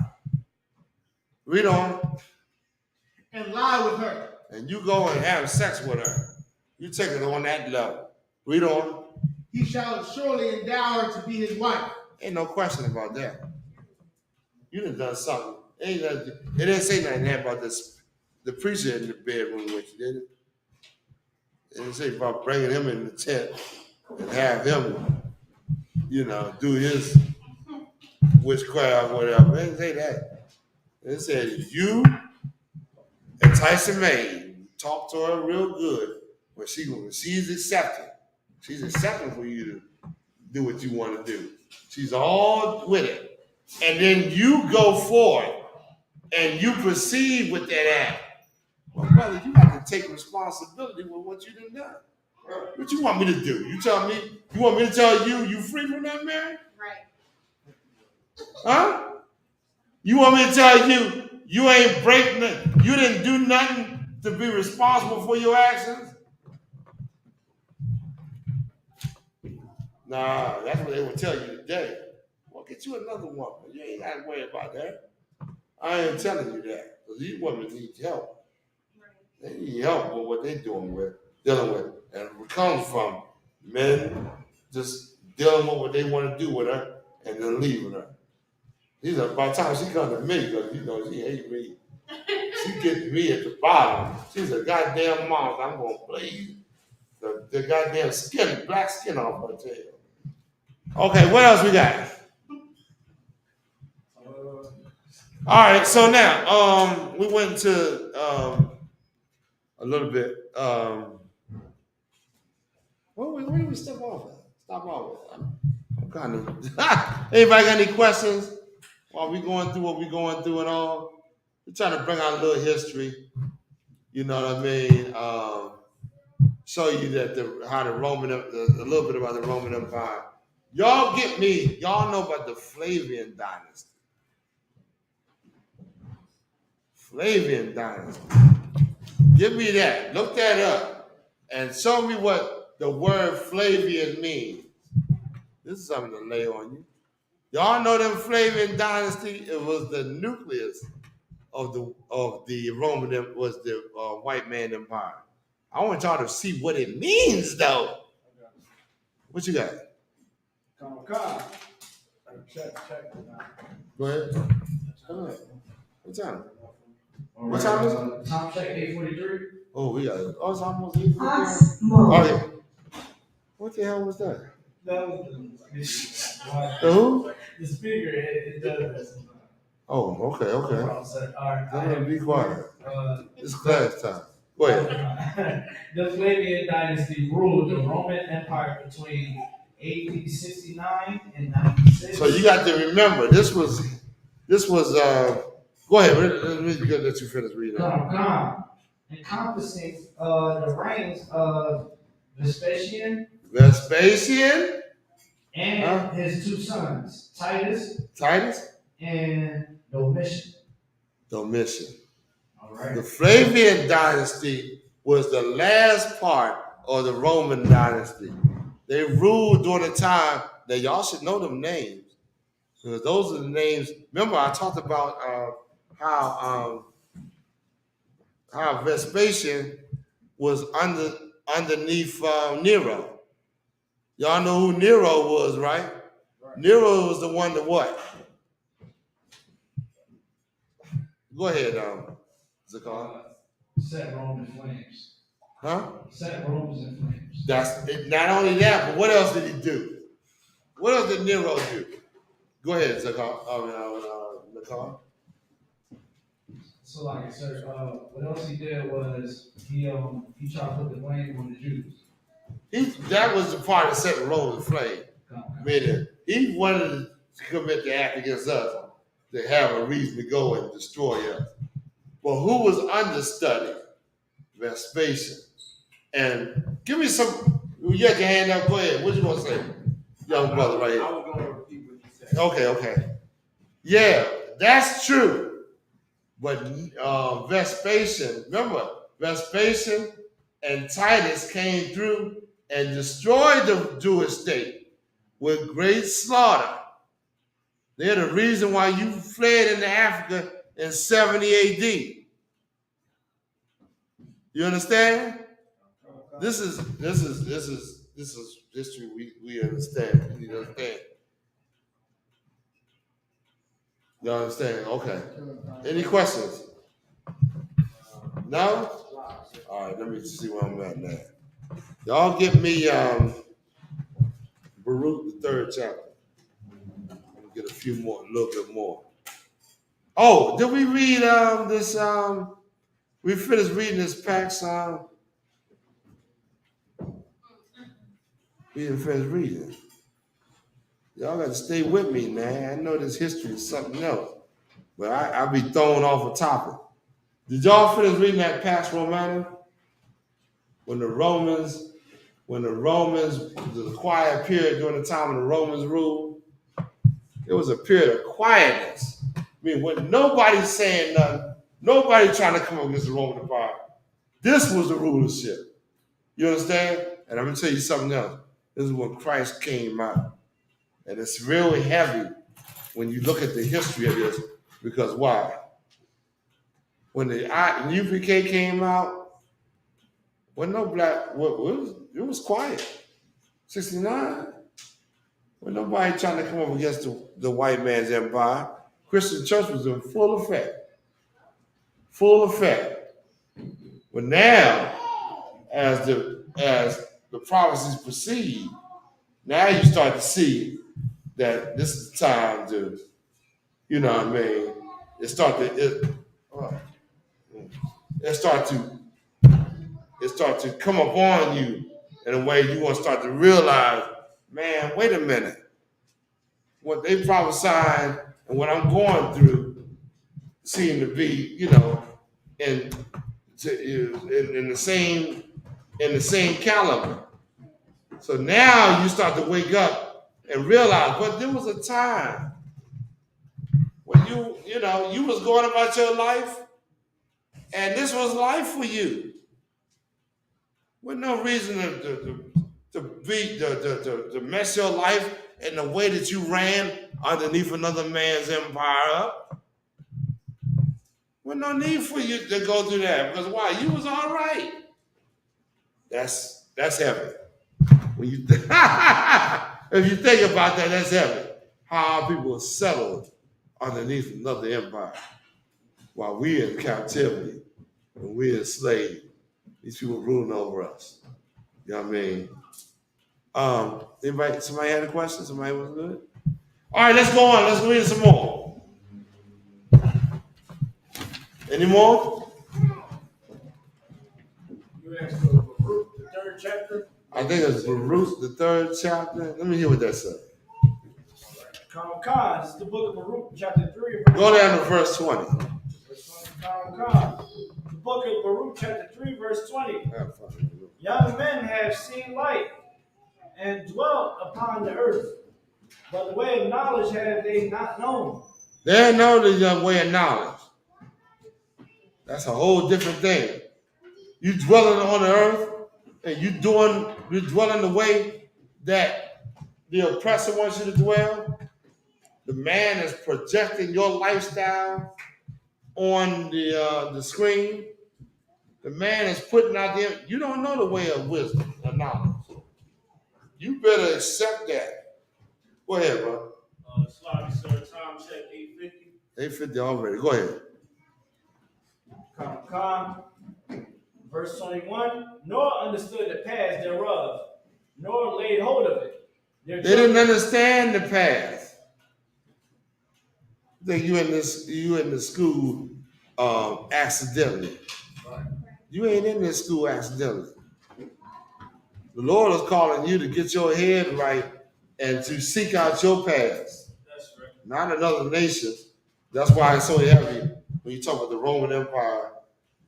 Read on. And lie with her. And you go and have sex with her. You take it on that level. Read on. He shall surely endow her to be his wife. Ain't no question about that. You done something. It didn't say nothing there about this. The preacher in the bedroom with you, did it? It didn't say about bringing him in the tent and have him, do his witchcraft, whatever. It didn't say that. It said if you entice a maid, talk to her real good, when she's accepting. She's accepting for you to do what you want to do. She's all with it. And then you go forth and you proceed with that act. Well, brother, you have to take responsibility with what you done. What you want me to do? You want me to tell you free from that marriage? Right. Huh? You want me to tell you ain't breaking it, you didn't do nothing to be responsible for your actions? Nah, that's what they will tell you today. Well, get you another woman. You ain't got to worry about that. I ain't telling you that. Because these women need help. They need help with what they're dealing with. And it comes from men just dealing with what they want to do with her and then leaving her. These are, by the time she comes to me, because she hates me. She gets me at the bottom. She's a goddamn monster. I'm gonna blaze the goddamn black skin off her tail. Okay, what else we got? All right, so now we went to a little bit. Where did we stop off at? I'm kind of. Anybody got any questions while we going through what we going through and all? We're trying to bring out a little history. You know what I mean? Show you that a little bit about the Roman Empire. Y'all get me. Y'all know about the Flavian dynasty. Flavian dynasty. Give me that. Look that up. And show me what the word Flavian means. This is something to lay on you. Y'all know them Flavian dynasty? It was the nucleus of the Roman, was the white man empire. I want y'all to see what it means, though. What you got? Check. Go ahead. What time? What time is it? Time check 8:43. Oh, we got it. Oh, it's almost 8:43. Okay. What the hell was that? That was The who? the speaker. It does this. Oh, okay. All right. I'm gonna be quiet. It's class time. Go ahead. The Flavian dynasty ruled the Roman Empire between AD 69 and 96. So you got to remember, this was. Go ahead. Let me let you finish reading. Encompassing the reigns of Vespasian and his two sons, Titus and Domitian. All right. The Flavian dynasty was the last part of the Roman dynasty. They ruled during the time that y'all should know them names. Because those are the names. Remember, I talked about how Vespasian was underneath Nero. Y'all know who Nero was, right? Nero was the one that what? Go ahead, Zakar. Set Rome in flames. Huh? Set Rome in flames. That's not only that, but what else did he do? What else did Nero do? Go ahead, Zakar. Zakar. So, like I said, what else he did was he tried to put the blame on the Jews. That was the part that set the Rome in flame. Meaning, he wanted to commit the act against us to have a reason to go and destroy us. But who was understudy? Vespasian. And give me some. You had your hand up. Go ahead. What you want to say, young brother, right here? I was going to repeat what you said. Okay. Yeah, that's true. But Vespasian, remember, Vespasian and Titus came through and destroyed the Jewish state with great slaughter. They're the reason why you fled into Africa in 70 AD. You understand? This is history we understand. You need to understand. You understand? Okay. Any questions? No? All right, let me see where I'm at now. Y'all give me Baruch, the 3rd chapter. I'm gonna get a little bit more. Oh, did we read this? We finished reading this Pax. We didn't finish reading. Y'all got to stay with me, man. I know this history is something else, but I'll be thrown off a topic. Did y'all finish reading that Pax Romana? When the Romans, the quiet period during the time of the Romans ruled, it was a period of quietness. I mean, when nobody's saying nothing, nobody trying to come up against the Roman Empire. This was the rulership. You understand? And I'm going to tell you something else. This is when Christ came out. And it's really heavy when you look at the history of this, because why? when the UPK came out, when no black, it was quiet. 69. When nobody trying to come up against the white man's empire, Christian church was in full effect. Full effect. But now, as the prophecies proceed, now you start to see that this is the time to, you know what I mean? It start to come upon you in a way you want to start to realize, man, wait a minute. What they prophesied and what I'm going through seem to be, you know, in the same caliber. So now you start to wake up and realize, but there was a time when you was going about your life, and this was life for you, with no reason to mess your life in the way that you ran underneath another man's empire up. With no need for you to go through that, because why? You was all right. That's heavy. When you if you think about that, that's heavy. How people settled underneath another empire while we're in captivity and we're enslaved. These people ruling over us. You know what I mean? Somebody had a question? Somebody was good? All right, let's go on. Let's read some more. Any more? You asked for Baruch, the 3rd chapter. I think it's Baruch, the 3rd chapter. Let me hear what that says. Khan, this is the book of Baruch, chapter 3. Go down to verse 20. Khan. The book of Baruch, chapter 3, verse 20. Young men have seen light and dwelt upon the earth, but the way of knowledge have they not known. They know the way of knowledge. That's a whole different thing. You dwelling on the earth, and you dwelling the way that the oppressor wants you to dwell. The man is projecting your lifestyle on the screen. The man is putting out there. You don't know the way of wisdom or knowledge. You better accept that. Go ahead, bro. Sloppy, sir. Time check 850. 850 already. Go ahead. Khan. Verse 21. Nor understood the paths thereof, nor laid hold of it. They didn't understand the path. I think you in the school accidentally. You ain't in this school accidentally. The Lord is calling you to get your head right and to seek out your past. That's right. Not another nation. That's why it's so heavy when you talk about the Roman Empire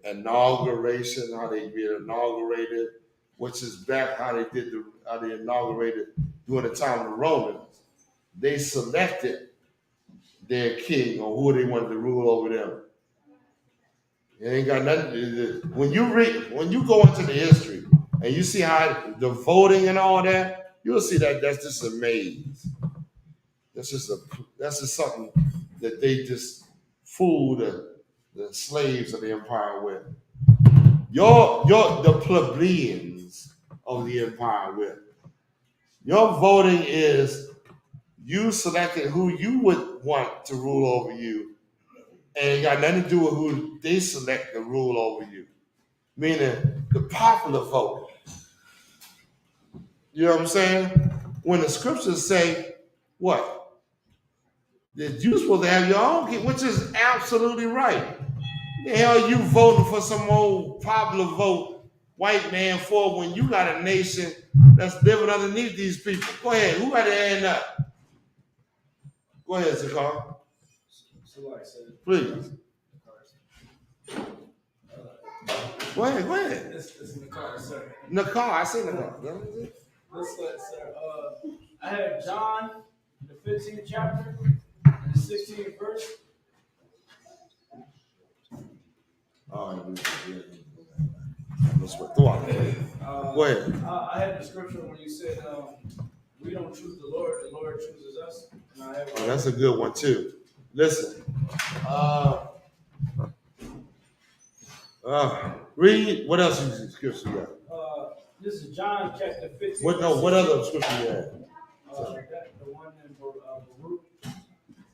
inauguration, how they get inaugurated, which is back how they inaugurated during the time of the Romans. They selected their king or who they wanted to rule over them. It ain't got nothing to do. When you go into the history and you see how the voting and all that, you'll see that that's just a maze. That's just something that they just fool the slaves of the empire with. The plebeians of the empire with. Your voting is you selected who you would want to rule over you, and it got nothing to do with who they select to rule over you. Meaning the popular vote. You know what I'm saying? When the scriptures say what? That you're supposed to have your own king, which is absolutely right. The hell you voting for some old popular vote, white man for when you got a nation that's living underneath these people? Go ahead. Who got their hand up? Go ahead, Zakar. Please. Go ahead. This is Nakar, sir. Nakar, I say Nakar. Listen, sir. I have John, the 15th chapter, and the 16th verse. All right. Go ahead. I had the scripture when you said, we don't choose the Lord chooses us. And I have, that's a good one too. Listen, Read. What else is scripture you got? This is John chapter 15. What other scripture you have? The one in Baruch.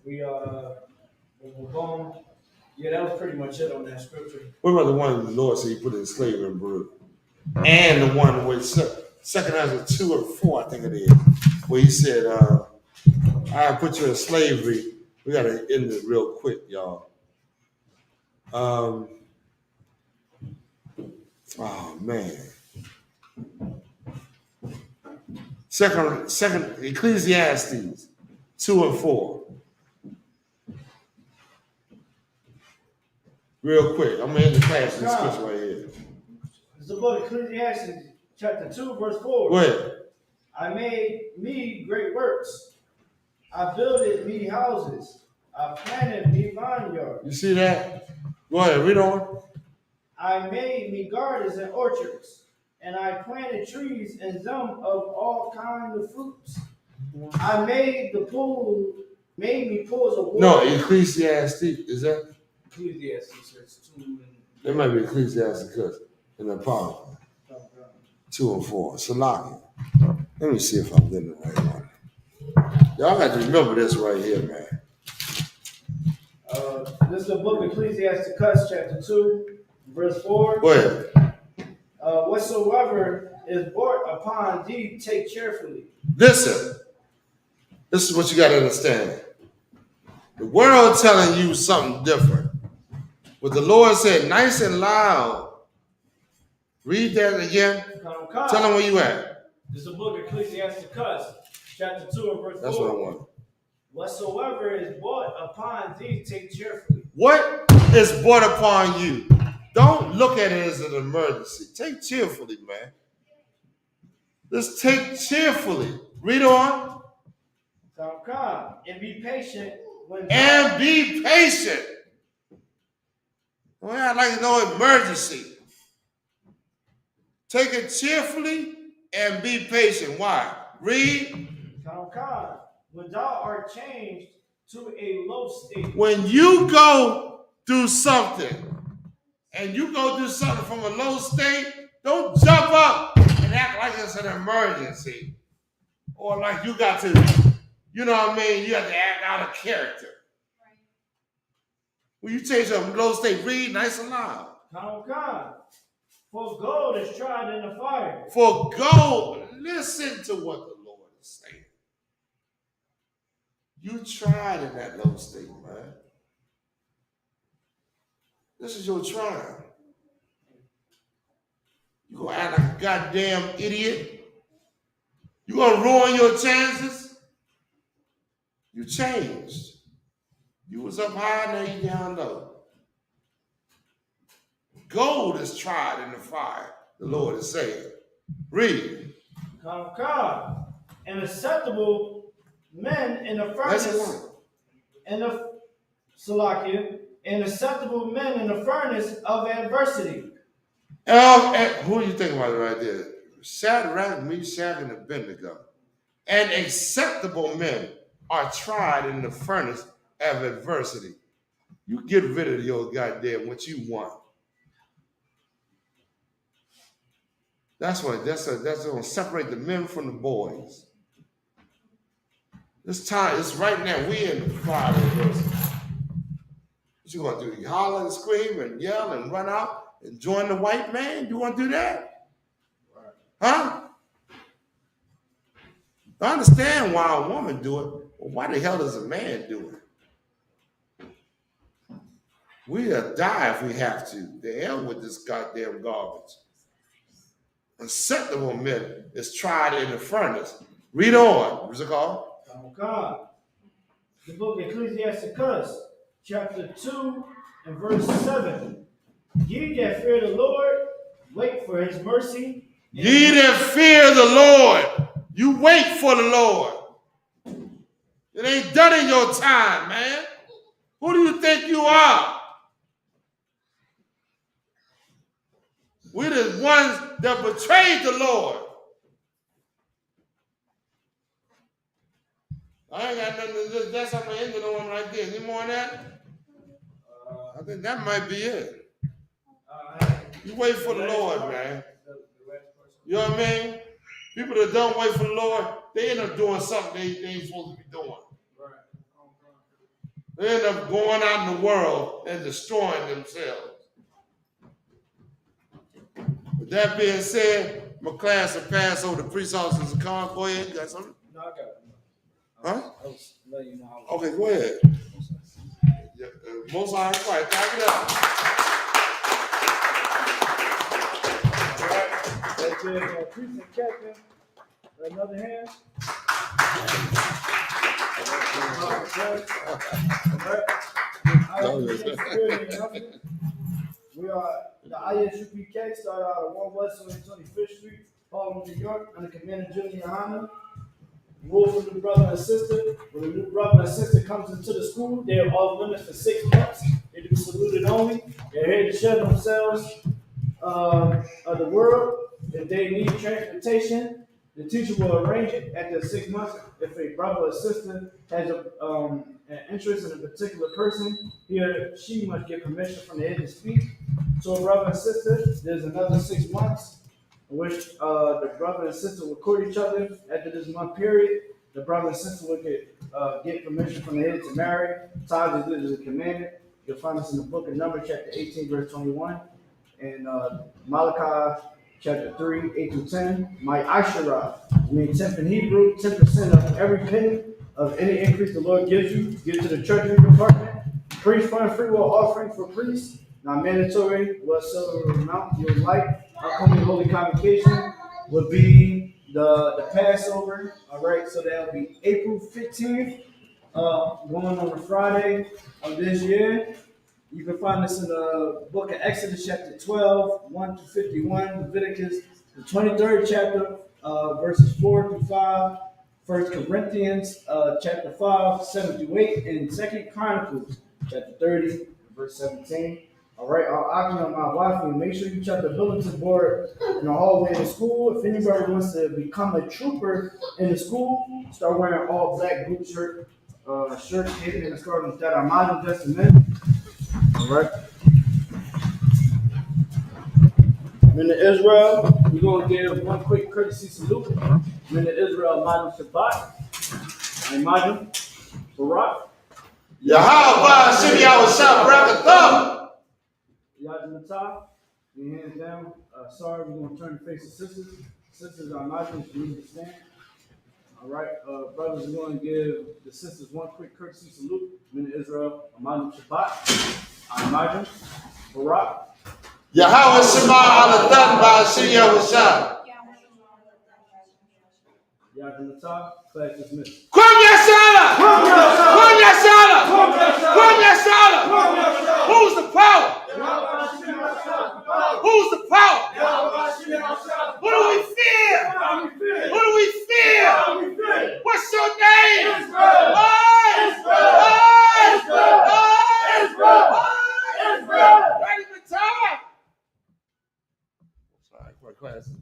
We're going. Yeah, that was pretty much it on that scripture. What about the one the Lord said he put in slavery in Baruch? And the one with second Ezra 2 or 4, I think it is, where he said, I put you in slavery. We got to end it real quick, y'all. Oh, man. Second Ecclesiastes 2 and 4. Real quick. I'm going to end the class in this scripture right here. It's the book of Ecclesiastes, chapter 2, verse 4. Go ahead. I made me great works. I builded me houses. I planted me vineyards. You see that? Go ahead, read on. I made me gardens and orchards, and I planted trees and them of all kinds of fruits. I made me pools of water. No, Ecclesiastes, is that? Ecclesiastes 2. It might be Ecclesiastes in the Apocrypha. 2 and 4. Salaki. Let me see if I'm getting the right one. Y'all got to remember this right here, man. This is the book of Ecclesiastes, chapter 2, verse 4. Go ahead. Whatsoever is brought upon thee, take cheerfully. Listen. This is what you got to understand. The world telling you something different. What the Lord said, nice and loud. Read that again. Tell them where you at. This is the book of Ecclesiastes, chapter 2 and verse 4. That's what I want. Whatsoever is brought upon thee, take cheerfully. What is brought upon you? Don't look at it as an emergency. Take cheerfully, man. Just take cheerfully. Read on. So come and be patient. Be patient. Well, I'd like to know emergency. Take it cheerfully and be patient. Why? Read. So come when thou art changed to a low state. When you go through something, and you go through something from a low state, don't jump up and act like it's an emergency. Or like you got to, you know what I mean? You have to act out of character. Right. When you change a low state, read nice and loud. Come. For gold is tried in the fire. For gold, listen to what the Lord is saying. You tried in that low state, man. This is your trial. You gonna act like a goddamn idiot? You gonna ruin your chances? You changed. You was up high, now you down low. Gold is tried in the fire, the Lord is saying. Read. Come. And acceptable men in the furnace. And the Salakia. And acceptable men in the furnace of adversity. Who are you thinking about right there? Shadrach, Meshach, and Abednego. And acceptable men are tried in the furnace of adversity. You get rid of your goddamn what you want. That's going to separate the men from the boys. This time, it's right now. We in the fire of adversity. What you gonna do? You holler and scream and yell and run out and join the white man? You want to do that? Right. Huh? I understand why a woman do it, but why the hell does a man do it? We'll die if we have to. The hell with this goddamn garbage. Acceptable men is tried in the furnace. Read on. What's it called? God. The book of Ecclesiastes, chapter 2 and verse 7. Ye that fear the Lord, wait for his mercy. Ye that fear the Lord, you wait for the Lord. It ain't done in your time, man. Who do you think you are? We're the ones that betrayed the Lord. I ain't got nothing to do. That's how I'm ending on right there. Any more on that? I think that might be it. You wait for the Lord, man. You know what I mean? People that don't wait for the Lord, they end up doing something they ain't supposed to be doing. They end up going out in the world and destroying themselves. With that being said, my class will pass over to police officers and come. Go ahead. You got something? No, I got it. Huh? I was letting you know. Okay, go ahead. Yeah, most high quiet. Thank it up. All right. That's it. Precinct Captain. Another hand. All right. We are the Isupk started out at 1 West 125th Street, Harlem, New York, under Commander Junior Hanna. Rule for new brother and sister. When a new brother and sister comes into the school, they are off limits for 6 months. They to be saluted only. They're here to share themselves of the world. If they need transportation, the teacher will arrange it after 6 months. If a brother or sister has an interest in a particular person, he or she must get permission from the head to speak. So a brother and sister, there's another 6 months in which the brother and sister will court each other. After this month period, the brother and sister will get permission from the head to marry. Ties as good as a commandment. You'll find this in the book of Numbers, chapter 18, verse 21, and Malachi, chapter 3, 8 through 10. My Asherah, means 10th in Hebrew, 10% of every penny of any increase the Lord gives you, give to the treasury department. Priest fund, free will offering for priests, not mandatory, whatsoever amount you would like. Upcoming holy convocation would be the Passover. All right, so that'll be April 15th, going on a Friday of this year. You can find this in the book of Exodus, chapter 12, 1 to 51, Leviticus, the 23rd chapter, verses 4 through 5, 1 Corinthians, chapter 5, 7 through 8, and 2 Chronicles, chapter 30, verse 17. All right, I'll argue on my wife, and make sure you check the bulletin board in the hallway of the school. If anybody wants to become a trooper in the school, start wearing all black group shirt, hidden in the start that are modern just men. All right. Men of Israel, we're going to give one quick courtesy salute. Men of Israel, Madam Shabbat, and Madam Barak. Yahweh, Shimmy, Awashah, Barakatham. Yad Matah, your hands down. Sorry, we're going to turn the face of sisters. Sisters are Madam, you need to stand. All right, brothers, we're going to give the sisters one quick courtesy salute. Men of Israel, Madam Shabbat, Madam Barak. Yahweh Shema Alathan Ba'ashim Yahushua. Yad class dismissed. Kwam Yashala! Kwam Yashala! Kwam Yashala! Who's the power? Who's the power? Who do we fear? Who do we fear? What's your name? Israel! Right at the top! Sorry, what class is this?